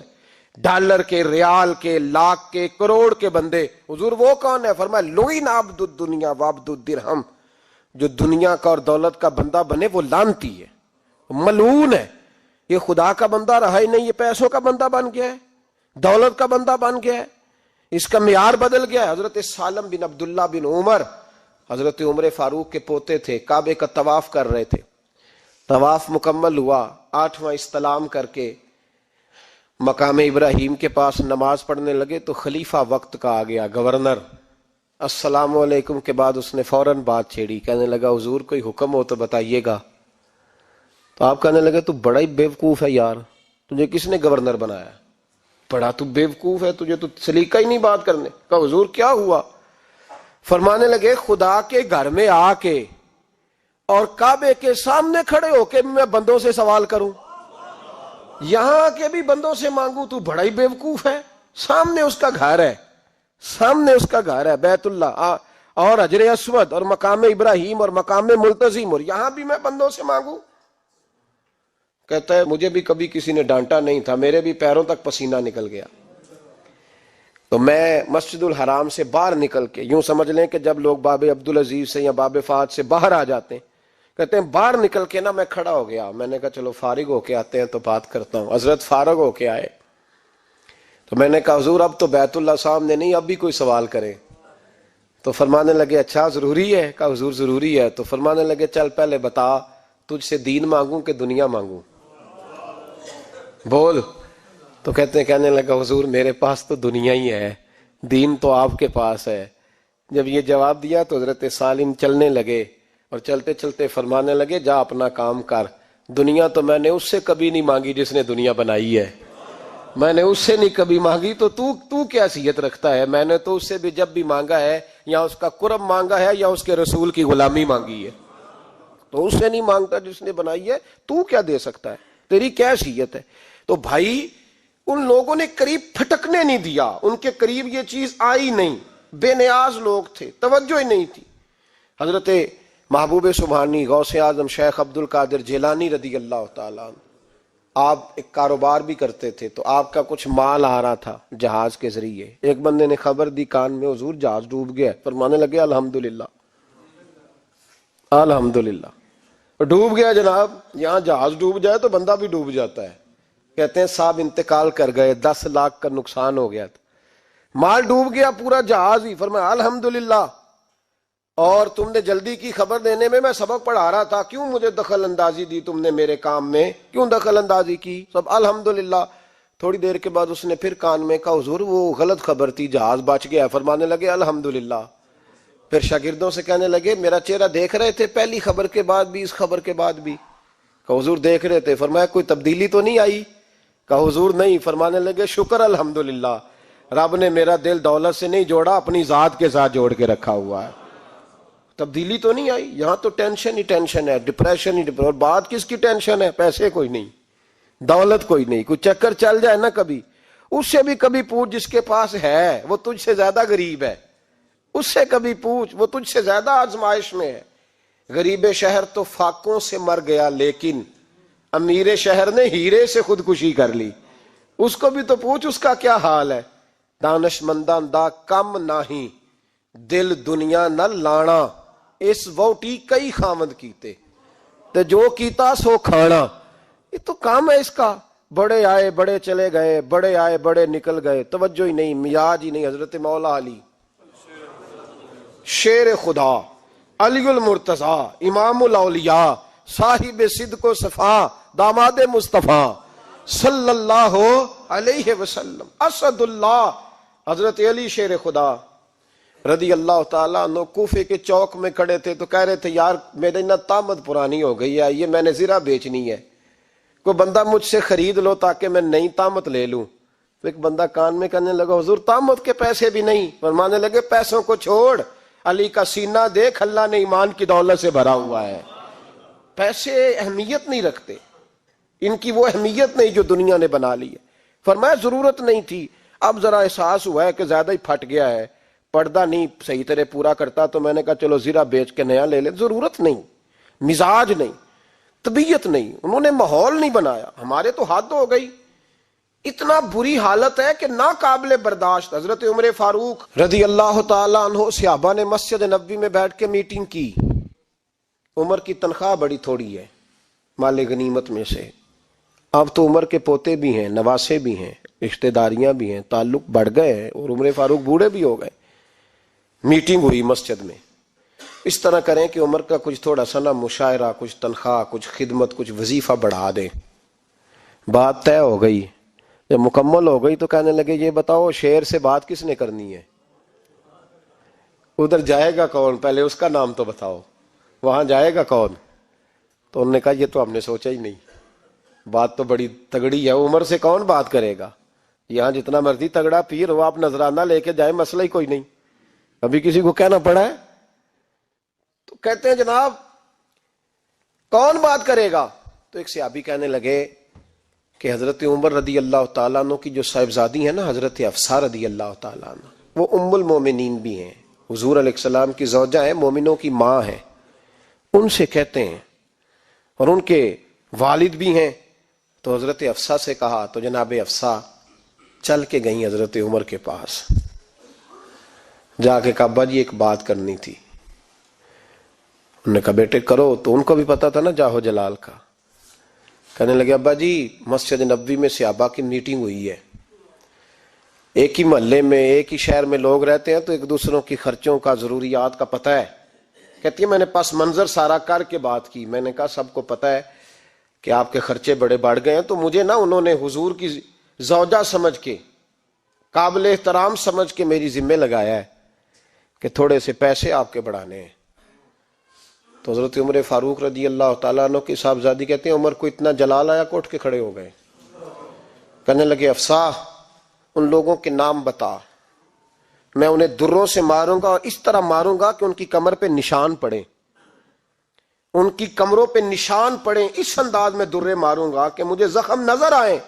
[SPEAKER 3] ڈالر کے، ریال کے، لاکھ کے، کروڑ کے بندے. حضور وہ کون ہے؟ فرمایا لعن عبد الدنیا وعبد الدرہم. جو دنیا کا اور دولت کا بندہ بنے وہ لعنتی ہے، ملعون ہے. یہ خدا کا بندہ رہا ہی نہیں، یہ پیسوں کا بندہ بن گیا ہے، دولت کا بندہ بن گیا ہے. اس کا معیار بدل گیا ہے. حضرت سالم بن عبداللہ بن عمر حضرت عمر فاروق کے پوتے تھے، کعبے کا طواف کر رہے تھے. طواف مکمل ہوا، 8واں استلام کر کے مقام ابراہیم کے پاس نماز پڑھنے لگے تو خلیفہ وقت کا آ گیا، گورنر. السلام علیکم کے بعد اس نے فوراً بات چھیڑی، کہنے لگا حضور کوئی حکم ہو تو بتائیے گا. تو آپ کہنے لگے تو بڑا ہی بیوقوف ہے یار، تجھے کس نے گورنر بنایا؟ بڑا تو بیوقوف ہے، تجھے تو سلیقہ ہی نہیں بات کرنے کا. حضور کیا ہوا؟ فرمانے لگے خدا کے گھر میں آ کے اور کعبے کے سامنے کھڑے ہو کے میں بندوں سے سوال کروں، یہاں کے بھی بندوں سے مانگوں، تو بڑا ہی بیوقوف ہے. سامنے اس کا گھر ہے، سامنے اس کا گھر ہے بیت اللہ اور حجر اسود اور مقام ابراہیم اور مقام ملتزم، اور یہاں بھی میں بندوں سے مانگوں. کہتا ہے مجھے بھی کبھی کسی نے ڈانٹا نہیں تھا، میرے بھی پیروں تک پسینہ نکل گیا. تو میں مسجد الحرام سے باہر نکل کے، یوں سمجھ لیں کہ جب لوگ باب عبدالعزیز سے یا باب فہد سے باہر آ جاتے ہیں، کہتے ہیں باہر نکل کے نا میں کھڑا ہو گیا. میں نے کہا چلو فارغ ہو کے آتے ہیں تو بات کرتا ہوں. حضرت فارغ ہو کے آئے تو میں نے کہا حضور اب تو بیت اللہ سامنے نہیں، اب بھی کوئی سوال کرے. تو فرمانے لگے اچھا ضروری ہے؟ کہا حضور ضروری ہے. تو فرمانے لگے چل پہلے بتا تجھ سے دین مانگوں کہ دنیا مانگوں، بول. تو کہنے لگا حضور میرے پاس تو دنیا ہی ہے، دین تو آپ کے پاس ہے. جب یہ جواب دیا تو حضرت سالم چلنے لگے اور چلتے چلتے فرمانے لگے جا اپنا کام کر، دنیا تو میں نے اس سے کبھی نہیں مانگی جس نے دنیا بنائی ہے، میں نے اس سے نہیں کبھی مانگی، تو تو کیا حیثیت رکھتا ہے؟ میں نے تو اس سے بھی جب بھی مانگا ہے یا اس کا قرب مانگا ہے یا اس کے رسول کی غلامی مانگی ہے، تو اس سے نہیں مانگتا جس نے بنائی ہے. تو کیا دے سکتا ہے؟ تیری کیا حیثیت ہے؟ تو بھائی ان لوگوں نے قریب پھٹکنے نہیں دیا، ان کے قریب یہ چیز آئی نہیں. بے نیاز لوگ تھے، توجہ ہی نہیں تھی. حضرت محبوب سبحانی غوث اعظم شیخ عبد القادر جیلانی رضی اللہ تعالیٰ عنہ، آپ ایک کاروبار بھی کرتے تھے، تو آپ کا کچھ مال آ رہا تھا جہاز کے ذریعے. ایک بندے نے خبر دی کان میں حضور جہاز ڈوب گیا. فرمانے لگے الحمدللہ الحمدللہ. ڈوب گیا جناب، یہاں جہاز ڈوب جائے تو بندہ بھی ڈوب جاتا ہے. کہتے ہیں صاحب انتقال کر گئے، 10 لاکھ کا نقصان ہو گیا تھا، مال ڈوب گیا پورا جہاز ہی. فرمایا الحمدللہ، اور تم نے جلدی کی خبر دینے میں سبق پڑھا رہا تھا، کیوں مجھے دخل اندازی دی تم نے میرے کام میں، کیوں دخل اندازی کی؟ سب الحمدللہ. تھوڑی دیر کے بعد اس نے پھر کان میں کہا حضور وہ غلط خبر تھی، جہاز بچ گیا. فرمانے لگے الحمدللہ. پھر شاگردوں سے کہنے لگے میرا چہرہ دیکھ رہے تھے پہلی خبر کے بعد بھی، اس خبر کے بعد بھی؟ کہا حضور دیکھ رہے تھے. فرمایا کوئی تبدیلی تو نہیں آئی؟ کہا حضور نہیں. فرمانے لگے شکر الحمدللہ، رب نے میرا دل دولت سے نہیں جوڑا، اپنی ذات کے ساتھ جوڑ کے رکھا ہوا ہے، تبدیلی تو نہیں آئی. یہاں تو ٹینشن ہی ٹینشن ہے، ڈپریشن ہی ڈپریشن. اور بات کس کی ٹینشن ہے؟ پیسے کوئی نہیں، دولت کوئی نہیں. کوئی چکر چل جائے نا کبھی، اس سے بھی کبھی پوچھ جس کے پاس ہے وہ تجھ سے زیادہ غریب ہے، اس سے کبھی پوچھ وہ تجھ سے زیادہ آزمائش میں ہے. غریب شہر تو فاقوں سے مر گیا، لیکن امیر شہر نے ہیرے سے خودکشی کر لی. اس کو بھی تو پوچھ اس کا کیا حال ہے. دانش مندان دا کم نہیں، دل دنیا نہ لانا، اس ووٹی کئی خامد کیتے تے جو کیتا سو کھانا. یہ تو کام ہے اس کا. بڑے آئے بڑے چلے گئے، بڑے آئے بڑے نکل گئے، توجہ ہی نہیں، مزاج ہی نہیں. حضرت مولا علی شیر خدا، علی المرتضی، امام الاولیاء، صاحب صدق و صفا، داماد مصطفیٰ صلی اللہ علیہ وسلم، اسد اللہ، حضرت علی شیر خدا رضی اللہ تعالیٰ عنہ کوفے کے چوک میں کھڑے تھے تو کہہ رہے تھے یار میری نا طامت پرانی ہو گئی ہے، یہ میں نے زرہ بیچنی ہے، کوئی بندہ مجھ سے خرید لو تاکہ میں نئی طامت لے لوں. تو ایک بندہ کان میں کہنے لگا حضور طامت کے پیسے بھی نہیں. فرمانے لگے پیسوں کو چھوڑ، علی کا سینہ دیکھ، اللہ نے ایمان کی دولت سے بھرا ہوا ہے. پیسے اہمیت نہیں رکھتے، ان کی وہ اہمیت نہیں جو دنیا نے بنا لی ہے۔ فرمایا ضرورت نہیں تھی، اب ذرا احساس ہوا ہے کہ زیادہ ہی پھٹ گیا ہے، پردہ نہیں صحیح طرح پورا کرتا، تو میں نے کہا چلو زیرہ بیچ کے نیا لے لے۔ ضرورت نہیں، مزاج نہیں، طبیعت نہیں، انہوں نے ماحول نہیں بنایا۔ ہمارے تو حد ہو گئی، اتنا بری حالت ہے کہ ناقابل برداشت۔ حضرت عمر فاروق رضی اللہ تعالی عنہ صحابہ نے مسجد نبوی میں بیٹھ کے میٹنگ کی۔ عمر کی تنخواہ بڑی تھوڑی ہے مال غنیمت میں سے، اب تو عمر کے پوتے بھی ہیں، نواسے بھی ہیں، رشتہ داریاں بھی ہیں، تعلق بڑھ گئے ہیں، اور عمر فاروق بوڑھے بھی ہو گئے۔ میٹنگ ہوئی مسجد میں، اس طرح کریں کہ عمر کا کچھ تھوڑا سا نا مشاعرہ، کچھ تنخواہ، کچھ خدمت، کچھ وظیفہ بڑھا دیں۔ بات طے ہو گئی، جب مکمل ہو گئی تو کہنے لگے یہ بتاؤ شیر سے بات کس نے کرنی ہے؟ ادھر جائے گا کون؟ پہلے اس کا نام تو بتاؤ، وہاں جائے گا کون؟ تو انہوں نے کہا یہ تو ہم نے سوچا ہی نہیں، بات تو بڑی تگڑی ہے، عمر سے کون بات کرے گا؟ یہاں جتنا مرضی تگڑا پیر ہو، آپ نذرانہ لے کے جائیں، مسئلہ ہی کوئی نہیں، ابھی کسی کو کہنا پڑا ہے؟ تو کہتے ہیں جناب کون بات کرے گا؟ تو ایک صحابی کہنے لگے کہ حضرت عمر رضی اللہ تعالیٰ عنہ کی جو صاحبزادی ہیں نا، حضرت حفصہ رضی اللہ تعالیٰ عنہ، وہ ام المومنین بھی ہیں، حضور علیہ السلام کی زوجہ ہیں، مومنوں کی ماں ہیں، ان سے کہتے ہیں، اور ان کے والد بھی ہیں۔ تو حضرت حفصہ سے کہا تو جناب حفصہ چل کے گئیں حضرت عمر کے پاس، جا کے کہا ابا جی ایک بات کرنی تھی۔ انہوں نے کہا بیٹے کرو، تو ان کو بھی پتا تھا نا جاہو جلال کا۔ کہنے لگے ابا جی مسجد نبوی میں صحابہ کی میٹنگ ہوئی ہے، ایک ہی محلے میں ایک ہی شہر میں لوگ رہتے ہیں تو ایک دوسروں کی خرچوں کا ضروریات کا پتہ ہے۔ کہتی ہے میں نے پس منظر سارا کر کے بات کی، میں نے کہا سب کو پتہ ہے کہ آپ کے خرچے بڑے بڑھ گئے ہیں، تو مجھے نا انہوں نے حضور کی زوجہ سمجھ کے، قابل احترام سمجھ کے میری ذمہ لگایا ہے کہ تھوڑے سے پیسے آپ کے بڑھانے ہیں۔ تو حضرت عمر فاروق رضی اللہ تعالیٰ عنہ کی صاحبزادی کہتے ہیں عمر کو اتنا جلال آیا کہ اٹھ کے کھڑے ہو گئے، کہنے لگے حفصہ ان لوگوں کے نام بتا، میں انہیں دروں سے ماروں گا، اور اس طرح ماروں گا کہ ان کی کمر پہ نشان پڑے، ان کی کمروں پہ نشان پڑے، اس انداز میں درے ماروں گا کہ مجھے زخم نظر آئے۔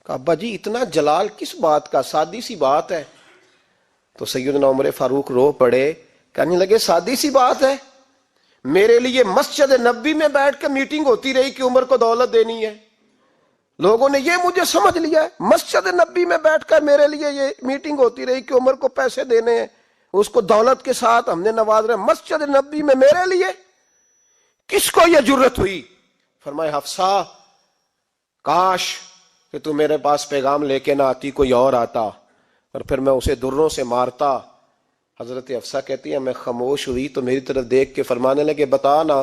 [SPEAKER 3] کہا ابا جی اتنا جلال کس بات کا، سادی سی بات ہے۔ تو سیدنا عمر فاروق رو پڑے، کہنے لگے سادی سی بات ہے، میرے لیے مسجد نبوی میں بیٹھ کے میٹنگ ہوتی رہی کہ عمر کو دولت دینی ہے، لوگوں نے یہ مجھے سمجھ لیا ہے، مسجد نبوی میں بیٹھ کر میرے لیے یہ میٹنگ ہوتی رہی کہ عمر کو پیسے دینے ہیں، اس کو دولت کے ساتھ ہم نے نواز رہے، مسجد نبوی میں میرے لیے، کس کو یہ جرت ہوئی؟ فرمائے حفصہ کاش کہ تو میرے پاس پیغام لے کے نہ آتی، کوئی اور آتا اور پھر میں اسے دروں سے مارتا۔ حضرت حفصہ کہتی ہے میں خاموش ہوئی تو میری طرف دیکھ کے فرمانے لگے بتا نا،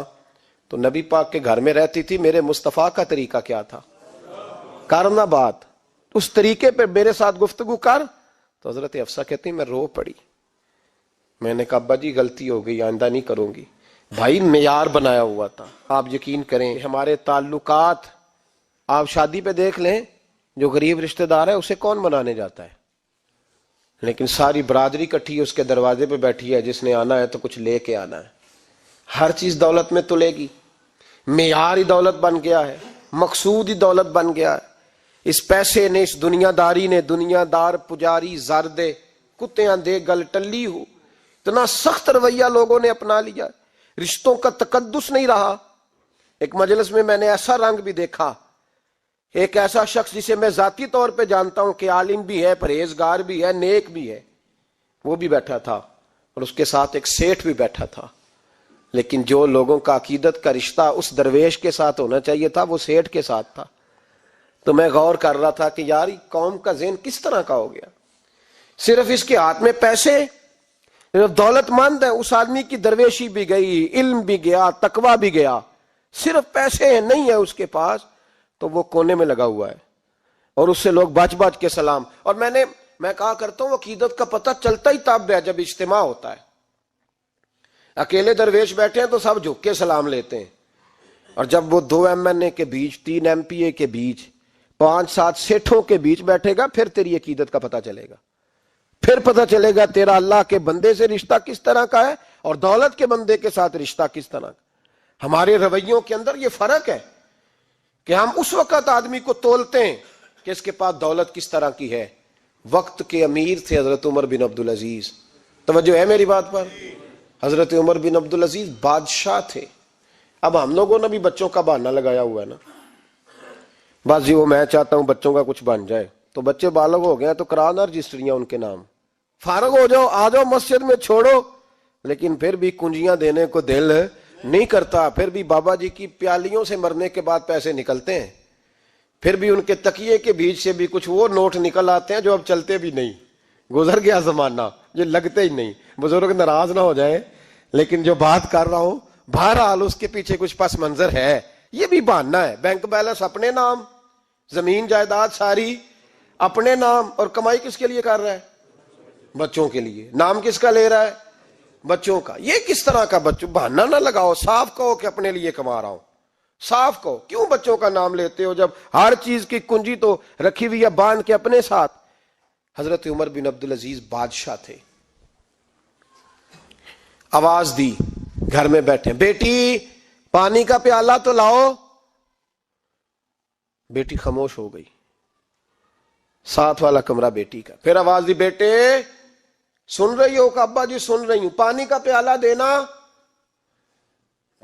[SPEAKER 3] تو نبی پاک کے گھر میں رہتی تھی، میرے مصطفیٰ کا طریقہ کیا تھا، کرنا بات اس طریقے پہ میرے ساتھ گفتگو کر۔ تو حضرت حفصہ کہتی میں رو پڑی، میں نے کہا ابا جی غلطی ہو گئی، آئندہ نہیں کروں گی۔ بھائی معیار بنایا ہوا تھا، آپ یقین کریں ہمارے تعلقات آپ شادی پہ دیکھ لیں، جو غریب رشتہ دار ہے اسے کون منانے جاتا ہے، لیکن ساری برادری کٹھی اس کے دروازے پہ بیٹھی ہے، جس نے آنا ہے تو کچھ لے کے آنا ہے، ہر چیز دولت میں تلے گی، معیار ہی دولت بن گیا ہے، مقصود ہی دولت بن گیا ہے۔ اس پیسے نے، اس دنیا داری نے، دنیا دار پجاری زردے کتیاں دے گل ٹلی ہو، اتنا سخت رویہ لوگوں نے اپنا لیا، رشتوں کا تقدس نہیں رہا۔ ایک مجلس میں نے ایسا رنگ بھی دیکھا، ایک ایسا شخص جسے میں ذاتی طور پہ جانتا ہوں کہ عالم بھی ہے، پرہیزگار بھی ہے، نیک بھی ہے، وہ بھی بیٹھا تھا اور اس کے ساتھ ایک سیٹھ بھی بیٹھا تھا، لیکن جو لوگوں کا عقیدت کا رشتہ اس درویش کے ساتھ ہونا چاہیے تھا وہ سیٹھ کے ساتھ تھا۔ تو میں غور کر رہا تھا کہ یار قوم کا ذہن کس طرح کا ہو گیا، صرف اس کے ہاتھ میں پیسے، دولت مند ہے، اس آدمی کی درویشی بھی گئی، علم بھی گیا، تقوی بھی گیا، صرف پیسے ہیں نہیں ہے اس کے پاس، تو وہ کونے میں لگا ہوا ہے اور اس سے لوگ بچ بچ کے سلام۔ اور میں کہا کرتا ہوں عقیدت کا پتہ چلتا ہی تب ہے جب اجتماع ہوتا ہے، اکیلے درویش بیٹھے ہیں تو سب جھک کے سلام لیتے ہیں، اور جب وہ 2 MNA کے بیچ، 3 MPA کے بیچ، 5-7 سیٹھوں کے بیچ بیٹھے گا، پھر تیری عقیدت کا پتہ چلے گا، پھر پتہ چلے گا تیرا اللہ کے بندے سے رشتہ کس طرح کا ہے اور دولت کے بندے کے ساتھ رشتہ کس طرح کا۔ ہمارے رویوں کے اندر یہ فرق ہے کہ ہم اس وقت آدمی کو تولتے ہیں کہ اس کے پاس دولت کس طرح کی ہے. وقت کے امیر تھے حضرت عمر بن عبدالعزیز. توجہ ہے میری بات پر؟ حضرت عمر بن عبدالعزیز بادشاہ تھے. اب ہم لوگوں نے بھی بچوں کا بہانہ لگایا ہوا ہے نا، بس جی وہ میں چاہتا ہوں بچوں کا کچھ بن جائے، تو بچے بالغ ہو گئے تو کرانا رجسٹریاں ان کے نام، فارغ ہو جاؤ آ جاؤ مسجد میں چھوڑو. لیکن پھر بھی کنجیاں دینے کو دل نہیں کرتا، پھر بھی بابا جی کی پیالیوں سے مرنے کے بعد پیسے نکلتے ہیں، پھر بھی ان کے تکیے کے بیچ سے بھی کچھ وہ نوٹ نکل آتے ہیں جو اب چلتے بھی نہیں. گزر گیا زمانہ، یہ لگتے ہی نہیں. بزرگ ناراض نہ ہو جائیں، لیکن جو بات کر رہا ہوں بہرحال اس کے پیچھے کچھ پس منظر ہے. یہ بھی بہانہ ہے. بینک بیلنس اپنے نام، زمین جائیداد ساری اپنے نام، اور کمائی کس کے لیے کر رہا ہے؟ بچوں کے لیے. نام کس کا لے رہا ہے؟ بچوں کا. یہ کس طرح کا بچوں؟ بہانہ نہ لگاؤ، صاف کہو کہ اپنے لیے کما رہا ہوں. صاف کہو. کیوں بچوں کا نام لیتے ہو جب ہر چیز کی کنجی تو رکھی ہوئی ہے باندھ کے اپنے ساتھ؟ حضرت عمر بن عبدالعزیز بادشاہ تھے. آواز دی گھر میں بیٹھے، بیٹی پانی کا پیالہ تو لاؤ. بیٹی خاموش ہو گئی. ساتھ والا کمرہ بیٹی کا. پھر آواز دی، بیٹے سن رہی ہو کہ ابا جی سن رہی ہوں، پانی کا پیالہ دینا.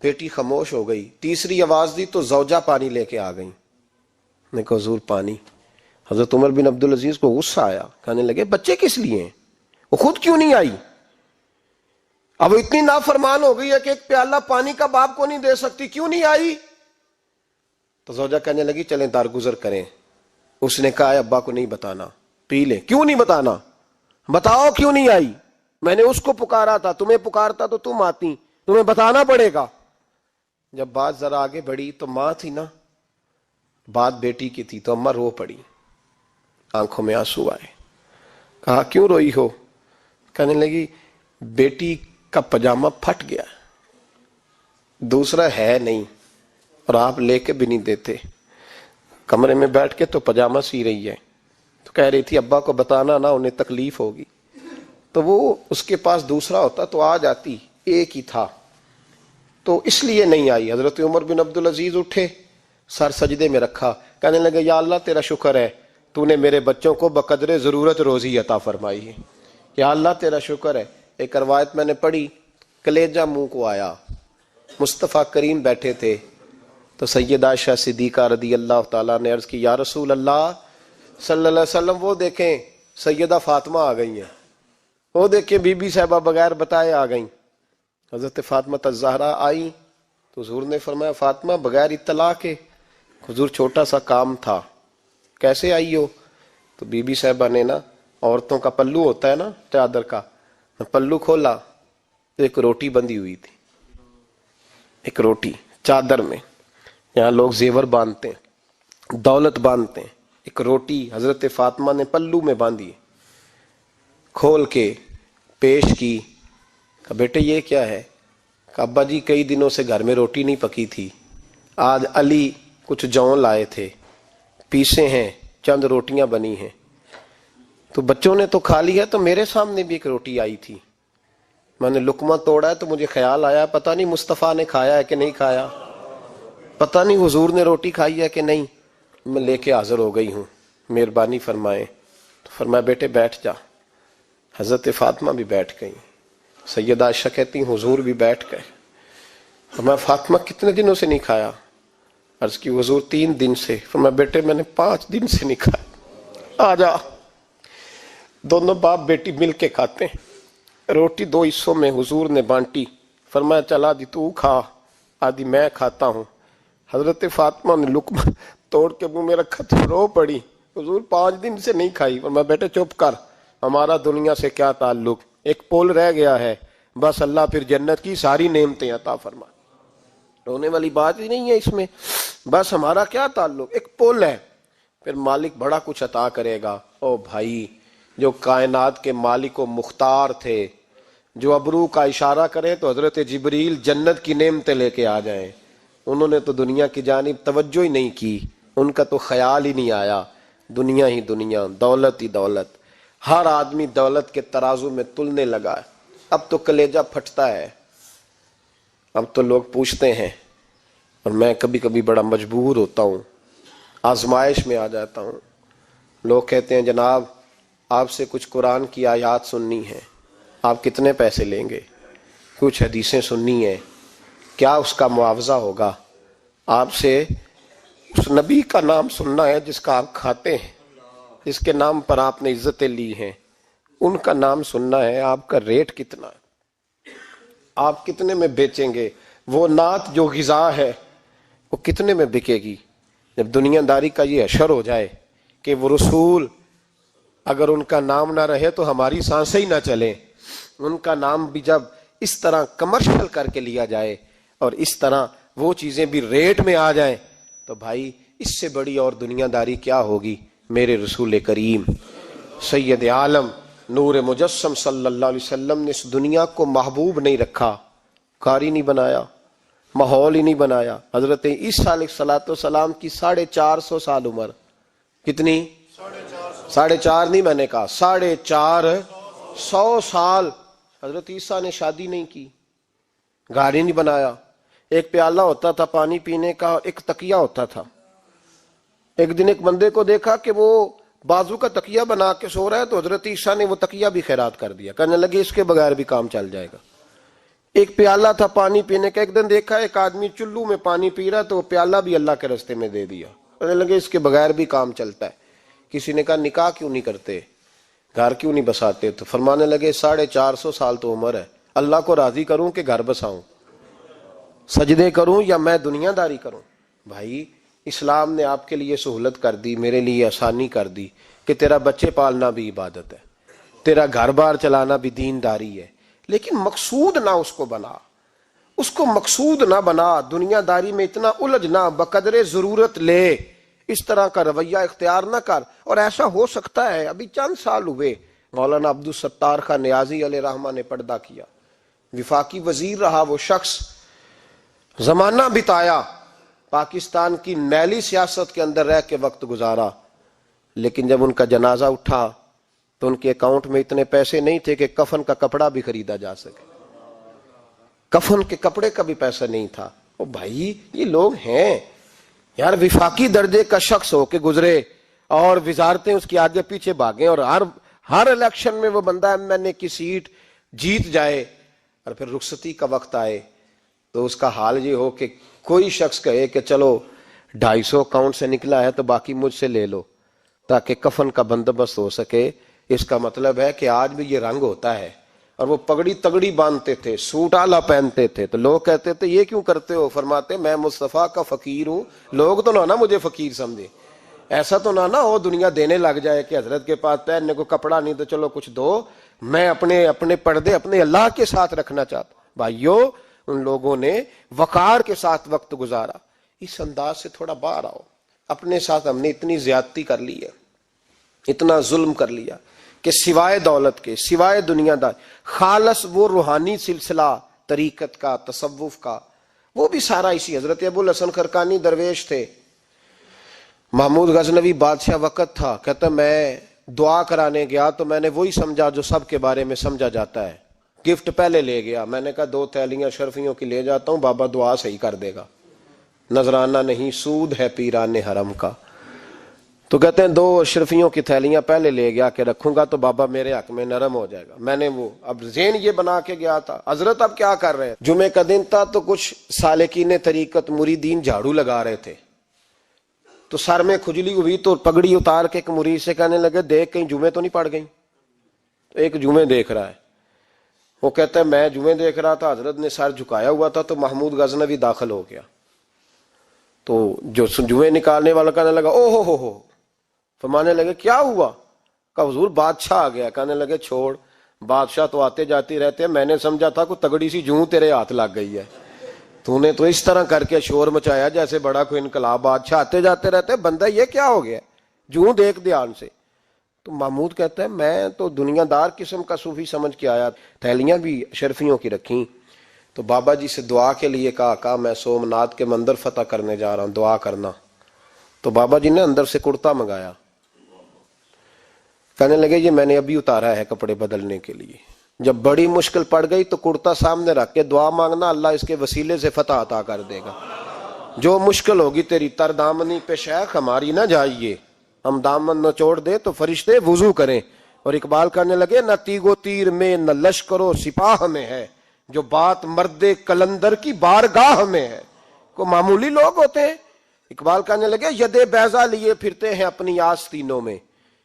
[SPEAKER 3] بیٹی خاموش ہو گئی. تیسری آواز دی تو زوجہ پانی لے کے آ گئی. نے کہا حضور پانی. حضرت عمر بن عبدالعزیز کو غصہ آیا، کہنے لگے بچے کس لیے ہیں، وہ خود کیوں نہیں آئی؟ اب وہ اتنی نافرمان ہو گئی ہے کہ ایک پیالہ پانی کا باپ کو نہیں دے سکتی، کیوں نہیں آئی؟ تو زوجہ کہنے لگی چلیں درگزر کریں. اس نے کہا ابا کو نہیں بتانا، پی لیں. کیوں نہیں بتانا؟ بتاؤ کیوں نہیں آئی؟ میں نے اس کو پکارا تھا، تمہیں پکارتا تو تم آتی، تمہیں بتانا پڑے گا. جب بات ذرا آگے بڑھی تو ماں تھی نا، بات بیٹی کی تھی، تو اماں رو پڑی، آنکھوں میں آنسو آئے. کہا کیوں روئی ہو؟ کہنے لگی بیٹی کا پجامہ پھٹ گیا، دوسرا ہے نہیں، اور آپ لے کے بھی نہیں دیتے. کمرے میں بیٹھ کے تو پجامہ سی رہی ہے، تو کہہ رہی تھی ابا کو بتانا نا، انہیں تکلیف ہوگی. تو وہ اس کے پاس دوسرا ہوتا تو آ جاتی، ایک ہی تھا تو اس لیے نہیں آئی. حضرت عمر بن عبدالعزیز اٹھے، سر سجدے میں رکھا، کہنے لگے یا اللہ تیرا شکر ہے تو نے میرے بچوں کو بقدر ضرورت روزی عطا فرمائی ہے. یا اللہ تیرا شکر ہے. ایک روایت میں نے پڑھی، کلیجہ منہ کو آیا. مصطفیٰ کریم بیٹھے تھے تو سیدہ عائشہ صدیقہ رضی اللہ تعالیٰ نے عرض کی یا رسول اللہ صلی اللہ علیہ وسلم وہ دیکھیں سیدہ فاطمہ آ گئی ہیں، وہ دیکھیں بی بی صاحبہ بغیر بتائے آ گئیں. حضرت فاطمہ الزہرا آئی تو حضور نے فرمایا فاطمہ بغیر اطلاع کے؟ حضور چھوٹا سا کام تھا. کیسے آئی ہو؟ تو بی بی صاحبہ نے نا، عورتوں کا پلو ہوتا ہے نا چادر کا، پلو کھولا تو ایک روٹی بندھی ہوئی تھی، ایک روٹی چادر میں. یہاں لوگ زیور باندھتے ہیں، دولت باندھتے ہیں، ایک روٹی حضرت فاطمہ نے پلو میں باندھی، کھول کے پیش کی. کہ بیٹے یہ کیا ہے؟ کہ ابا جی کئی دنوں سے گھر میں روٹی نہیں پکی تھی، آج علی کچھ جون لائے تھے، پیسے ہیں، چند روٹیاں بنی ہیں، تو بچوں نے تو کھا لی ہے، تو میرے سامنے بھی ایک روٹی آئی تھی، میں نے لقمہ توڑا ہے تو مجھے خیال آیا پتہ نہیں مصطفیٰ نے کھایا ہے کہ نہیں کھایا، پتہ نہیں حضور نے روٹی کھائی ہے کہ نہیں، میں لے کے حاضر ہو گئی ہوں، مہربانی فرمائیں. تو فرمایا بیٹے بیٹھ جا. حضرت فاطمہ بھی بیٹھ گئی. سیدہ عائشہ کہتی ہیں حضور بھی بیٹھ گئے. فرمایا فاطمہ کتنے دنوں سے نہیں کھایا؟ عرض کی حضور 3 دن سے. فرمایا بیٹے میں نے 5 دن سے نہیں کھایا، آ جا. دونوں باپ بیٹی مل کے کھاتے ہیں. روٹی 2 حصوں میں حضور نے بانٹی. فرمایا چلا دی تو کھا، آدھی میں کھاتا ہوں. حضرت فاطمہ نے لقمہ توڑ کے منہ میں رکھا تو رو پڑی، حضور 5 دن سے نہیں کھائی. فرمایا بیٹے چپ کر، ہمارا دنیا سے کیا تعلق، ایک پول رہ گیا ہے، بس اللہ پھر جنت کی ساری نعمتیں عطا فرما. رونے والی بات ہی نہیں ہے اس میں، بس ہمارا کیا تعلق، ایک پول ہے، پھر مالک بڑا کچھ عطا کرے گا. او بھائی جو کائنات کے مالک و مختار تھے، جو ابرو کا اشارہ کریں تو حضرت جبریل جنت کی نعمتیں لے کے آ جائیں، انہوں نے تو دنیا کی جانب توجہ ہی نہیں کی، ان کا تو خیال ہی نہیں آیا. دنیا ہی دنیا، دولت ہی دولت، ہر آدمی دولت کے ترازو میں تلنے لگا ہے. اب تو کلیجہ پھٹتا ہے. اب تو لوگ پوچھتے ہیں اور میں کبھی کبھی بڑا مجبور ہوتا ہوں، آزمائش میں آ جاتا ہوں. لوگ کہتے ہیں جناب آپ سے کچھ قرآن کی آیات سننی ہے، آپ کتنے پیسے لیں گے؟ کچھ حدیثیں سننی ہیں، کیا اس کا معاوضہ ہوگا؟ آپ سے اس نبی کا نام سننا ہے جس کا آپ کھاتے ہیں، جس کے نام پر آپ نے عزتیں لی ہیں، ان کا نام سننا ہے. آپ کا ریٹ کتنا ہے؟ آپ کتنے میں بیچیں گے؟ وہ نعت جو غذا ہے وہ کتنے میں بکے گی؟ جب دنیا داری کا یہ حشر ہو جائے کہ وہ رسول اگر ان کا نام نہ رہے تو ہماری سانسیں ہی نہ چلیں، ان کا نام بھی جب اس طرح کمرشل کر کے لیا جائے اور اس طرح وہ چیزیں بھی ریٹ میں آ جائیں تو بھائی اس سے بڑی اور دنیا داری کیا ہوگی؟ میرے رسول کریم سید عالم نور مجسم صلی اللہ علیہ وسلم نے اس دنیا کو محبوب نہیں رکھا، کاری نہیں بنایا، ماحول ہی نہیں بنایا. حضرت عیسیٰ علیہ الصلوۃ والسلام کی 450 سال عمر، کتنی؟ 4.5 نہیں، میں نے کہا 450 سال. حضرت عیسیٰ نے شادی نہیں کی، گھر ہی نہیں بنایا. ایک پیالہ ہوتا تھا پانی پینے کا، ایک تکیہ ہوتا تھا. ایک دن ایک بندے کو دیکھا کہ وہ بازو کا تکیہ بنا کے سو رہا ہے تو حضرت عیسیٰ نے وہ تکیہ بھی خیرات کر دیا، کہنے لگے اس کے بغیر بھی کام چل جائے گا. ایک پیالہ تھا پانی پینے کا، ایک دن دیکھا ایک آدمی چلو میں پانی پی رہا تو وہ پیالہ بھی اللہ کے راستے میں دے دیا، کہنے لگے اس کے بغیر بھی کام چلتا ہے. کسی نے کہا نکاح کیوں نہیں کرتے، گھر کیوں نہیں بساتے؟ تو فرمانے لگے 450 سال تو عمر ہے، اللہ کو راضی کروں کہ گھر بساؤں، سجدے کروں یا میں دنیا داری کروں؟ بھائی اسلام نے آپ کے لیے سہولت کر دی، میرے لیے آسانی کر دی کہ تیرا بچے پالنا بھی عبادت ہے، تیرا گھر بار چلانا بھی دینداری ہے، لیکن مقصود نہ اس کو بنا، اس کو مقصود نہ بنا، دنیا داری میں اتنا الجھ نہ، بقدر ضرورت لے، اس طرح کا رویہ اختیار نہ کر. اور ایسا ہو سکتا ہے ابھی چند سال ہوئے مولانا عبدالستار خان نیازی علیہ رحمہ نے پردہ کیا، وفاقی وزیر رہا وہ شخص، زمانہ بتایا، پاکستان کی میلی سیاست کے اندر رہ کے وقت گزارا، لیکن جب ان کا جنازہ اٹھا تو ان کے اکاؤنٹ میں اتنے پیسے نہیں تھے کہ کفن کا کپڑا بھی خریدا جا سکے، کفن کے کپڑے کا بھی پیسہ نہیں تھا. او بھائی یہ لوگ ہیں یار، وفاقی درجے کا شخص ہو کے گزرے اور وزارتیں اس کی آگے پیچھے بھاگیں اور ہر الیکشن میں وہ بندہ ایم کی سیٹ جیت جائے اور پھر رخصتی کا وقت آئے تو اس کا حال یہ ہو کہ کوئی شخص کہے کہ چلو 250 اکاؤنٹ سے نکلا ہے تو باقی مجھ سے لے لو تاکہ کفن کا بندوبست ہو سکے. اس کا مطلب ہے کہ آج بھی یہ رنگ ہوتا ہے. اور وہ پگڑی تگڑی باندھتے تھے، سوٹ اعلیٰ پہنتے تھے، تو لوگ کہتے تھے یہ کیوں کرتے ہو؟ فرماتے میں مصطفیٰ کا فقیر ہوں، لوگ تو نہ مجھے فقیر سمجھے، ایسا تو نہ ہو دنیا دینے لگ جائے کہ حضرت کے پاس پہننے کو کپڑا نہیں تو چلو کچھ دو. میں اپنے پردے اپنے اللہ کے ساتھ رکھنا چاہتا. بھائیو ان لوگوں نے وقار کے ساتھ وقت گزارا. اس انداز سے تھوڑا باہر آؤ. اپنے ساتھ ہم نے اتنی زیادتی کر لی ہے، اتنا ظلم کر لیا کہ سوائے دولت کے، سوائے دنیا دار، خالص وہ روحانی سلسلہ طریقت کا، تصوف کا، وہ بھی سارا اسی. حضرت ابو الحسن خرقانی درویش تھے، محمود غزنوی بادشاہ وقت تھا، کہتا میں دعا کرانے گیا تو میں نے وہی سمجھا جو سب کے بارے میں سمجھا جاتا ہے. گفٹ پہلے لے گیا، میں نے کہا 2 تھیلیاں شرفیوں کی لے جاتا ہوں، بابا دعا صحیح کر دے گا، نذرانہ نہیں سود ہے پیران حرم کا. تو کہتے ہیں 2 اشرفیوں کی تھیلیاں پہلے لے گیا کہ رکھوں گا تو بابا میرے حق میں نرم ہو جائے گا. میں نے وہ اب ذہن یہ بنا کے گیا تھا. حضرت اب کیا کر رہے ہیں؟ جمعے کا دن تھا تو کچھ سالکین طریقت مریدین جھاڑو لگا رہے تھے، تو سر میں کھجلی ہوئی تو پگڑی اتار کے ایک مرید سے کہنے لگے دیکھ کہیں جمعے تو نہیں پڑ گئی. تو ایک جمعے دیکھ رہا ہے، وہ کہتا ہے میں جمعے دیکھ رہا تھا، حضرت نے سر جھکایا ہوا تھا تو محمود غزنوی داخل ہو گیا. تو جو جمعے نکالنے والا کہنے لگا او ہو، فرمانے لگے کیا ہوا؟ کہا حضور بادشاہ آ گیا. کہنے لگے چھوڑ، بادشاہ تو آتے جاتے رہتے ہیں، میں نے سمجھا تھا کوئی تگڑی سی جوں تیرے ہاتھ لگ گئی ہے، تو نے تو اس طرح کر کے شور مچایا جیسے بڑا کوئی انقلاب. بادشاہ آتے جاتے رہتے ہیں، بندہ یہ کیا ہو گیا؟ جوں دیکھ دھیان سے. تو محمود کہتا ہے میں تو دنیا دار قسم کا صوفی سمجھ کے آیا، تھیلیاں بھی شرفیوں کی رکھیں. تو بابا جی سے دعا کے لیے کہا میں سومناتھ کے مندر فتح کرنے جا رہا ہوں، دعا کرنا. تو بابا جی نے اندر سے کرتا منگایا، کہنے لگے یہ میں نے ابھی اتارا ہے کپڑے بدلنے کے لیے. جب بڑی مشکل پڑ گئی تو کرتا سامنے رکھ کے دعا مانگنا، اللہ اس کے وسیلے سے فتح عطا کر دے گا. جو مشکل ہوگی تیری تر دامنی پہ شیخ ہماری نہ جائیے، ہم دامن نہ چھوڑ دیں تو فرشتے وضو کریں۔ اور اقبال کہنے لگے نہ تیگ و تیر میں نہ لشکر و سپاہ میں ہے، جو بات مرد کلندر کی بارگاہ میں ہے۔ کو معمولی لوگ ہوتے ہیں۔ اقبال کہنے لگے ید بیضا لیے پھرتے ہیں اپنی آستینوں میں،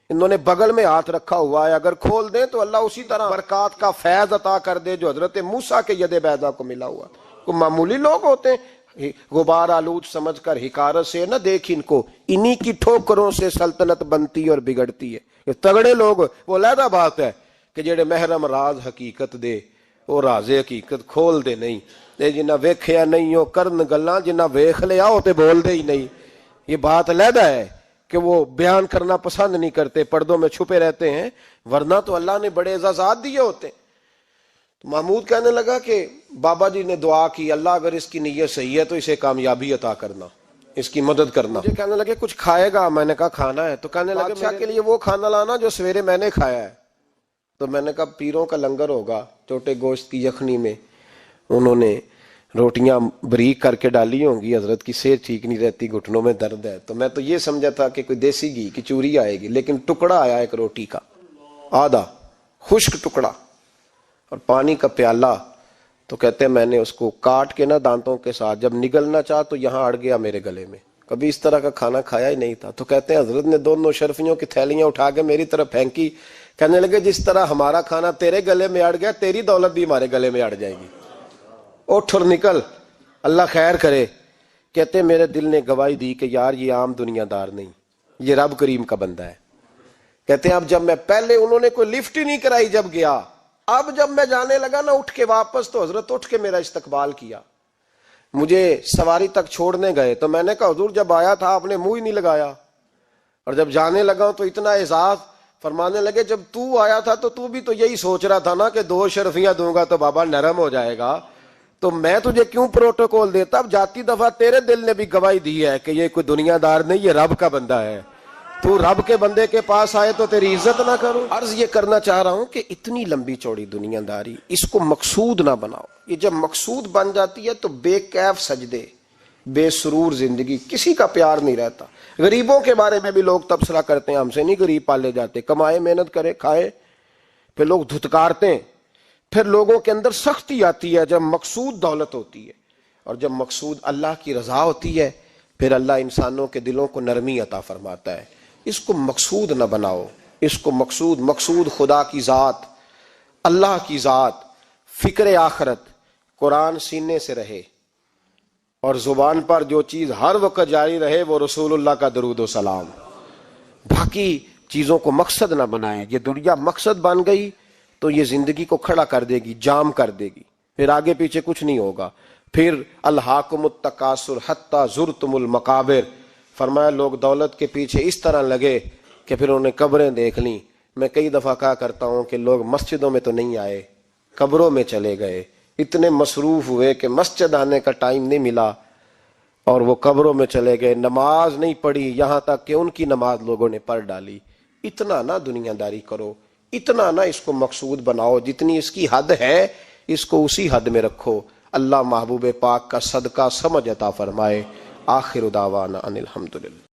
[SPEAKER 3] انہوں نے بغل میں ہاتھ رکھا ہوا ہے، اگر کھول دیں تو اللہ اسی طرح برکات کا فیض عطا کر دے جو حضرت موسیٰ کے ید بیضا کو ملا ہوا۔ کو معمولی لوگ ہوتے ہیں، غبار آلود سمجھ کر حکارت سے نہ دیکھ ان کو، انہی کی ٹھوکروں سے سلطنت بنتی اور بگڑتی ہے۔ یہ تگڑے لوگ وہ علیحدہ بات ہے کہ جڑے محرم راز حقیقت دے وہ راز حقیقت کھول دے نہیں، جنہ ویکھیا نہیں ہو کرن گلاں، جنہ ویکھ لیا ہو تے بول دے ہی نہیں۔ یہ بات علیحدہ ہے کہ وہ بیان کرنا پسند نہیں کرتے، پردوں میں چھپے رہتے ہیں، ورنہ تو اللہ نے بڑے اعزازات دیے ہوتے ہیں۔ تو محمود کہنے لگا کہ بابا جی نے دعا کی اللہ اگر اس کی نیت صحیح ہے تو اسے کامیابی عطا کرنا، اس کی مدد کرنا۔ مجھے کہنے لگے کچھ کھائے گا؟ میں نے کہا کھانا ہے۔ تو کہنے لگے بادشاہ کے لیے وہ کھانا لانا جو سویرے میں نے کھایا ہے۔ تو میں نے کہا پیروں کا لنگر ہوگا، ٹوٹے گوشت کی یخنی میں انہوں نے روٹیاں بریک کر کے ڈالی ہوں گی، حضرت کی صحت ٹھیک نہیں رہتی، گھٹنوں میں درد ہے۔ تو میں تو یہ سمجھا تھا کہ کوئی دیسی گھی کی چوری آئے گی، لیکن ٹکڑا آیا ایک روٹی کا، آدھا خشک ٹکڑا اور پانی کا پیالہ۔ تو کہتے ہیں میں نے اس کو کاٹ کے نا دانتوں کے ساتھ، جب نگلنا چاہ تو یہاں اڑ گیا میرے گلے میں، کبھی اس طرح کا کھانا کھایا ہی نہیں تھا۔ تو کہتے ہیں حضرت نے دونوں شرفیوں کی تھیلیاں اٹھا کے میری طرف پھینکی، کہنے لگے جس طرح ہمارا کھانا تیرے گلے میں اڑ گیا، تیری دولت بھی ہمارے گلے میں اڑ جائے گی، اٹھ اور نکل، اللہ خیر کرے۔ کہتے ہیں میرے دل نے گواہی دی کہ یار یہ عام دنیا دار نہیں، یہ رب کریم کا بندہ ہے۔ کہتے ہیں اب جب میں پہلے انہوں نے کوئی لفٹ ہی نہیں کرائی جب گیا، اب جب میں جانے لگا نا اٹھ کے واپس، تو حضرت اٹھ کے میرا استقبال کیا، مجھے سواری تک چھوڑنے گئے۔ تو میں نے کہا حضور جب آیا تھا آپ نے منہ ہی نہیں لگایا، اور جب جانے لگا تو اتنا اعزاز۔ فرمانے لگے جب تو آیا تھا تو بھی تو یہی سوچ رہا تھا نا کہ 2 شرفیاں دوں گا تو بابا نرم ہو جائے گا، تو میں تجھے کیوں پروٹوکول دیتا؟ اب جاتی دفعہ تیرے دل نے بھی گواہی دی ہے کہ یہ کوئی دنیا دار نہیں، یہ رب کا بندہ ہے، تو رب کے بندے کے پاس آئے تو تیری عزت نہ کروں؟ عرض یہ کرنا چاہ رہا ہوں کہ اتنی لمبی چوڑی دنیا داری اس کو مقصود نہ بناؤ۔ یہ جب مقصود بن جاتی ہے تو بے کیف سجدے، بے سرور زندگی، کسی کا پیار نہیں رہتا۔ غریبوں کے بارے میں بھی لوگ تبصرہ کرتے ہیں، ہم سے نہیں غریب پالے جاتے، کمائے محنت کرے کھائے، پھر لوگ دھتکارتے ہیں۔ پھر لوگوں کے اندر سختی آتی ہے جب مقصود دولت ہوتی ہے، اور جب مقصود اللہ کی رضا ہوتی ہے پھر اللہ انسانوں کے دلوں کو نرمی عطا فرماتا ہے۔ اس کو مقصود نہ بناؤ، اس کو مقصود خدا کی ذات، اللہ کی ذات، فکر آخرت، قرآن سینے سے رہے، اور زبان پر جو چیز ہر وقت جاری رہے وہ رسول اللہ کا درود و سلام۔ باقی چیزوں کو مقصد نہ بنائیں۔ یہ دنیا مقصد بن گئی تو یہ زندگی کو کھڑا کر دے گی، جام کر دے گی، پھر آگے پیچھے کچھ نہیں ہوگا۔ پھر الہاکم التکاثر حتی زرتم المقابر، فرمایا لوگ دولت کے پیچھے اس طرح لگے کہ پھر انہوں نے قبریں دیکھ لیں۔ میں کئی دفعہ کہا کرتا ہوں کہ لوگ مسجدوں میں تو نہیں آئے، قبروں میں چلے گئے، اتنے مصروف ہوئے کہ مسجد آنے کا ٹائم نہیں ملا، اور وہ قبروں میں چلے گئے، نماز نہیں پڑھی، یہاں تک کہ ان کی نماز لوگوں نے پڑھ ڈالی۔ اتنا نہ دنیا داری کرو، اتنا نہ اس کو مقصود بناؤ، جتنی اس کی حد ہے اس کو اسی حد میں رکھو۔ اللہ محبوب پاک کا صدقہ سمجھ عطا فرمائے۔ آخر دعوانا ان الحمدللہ۔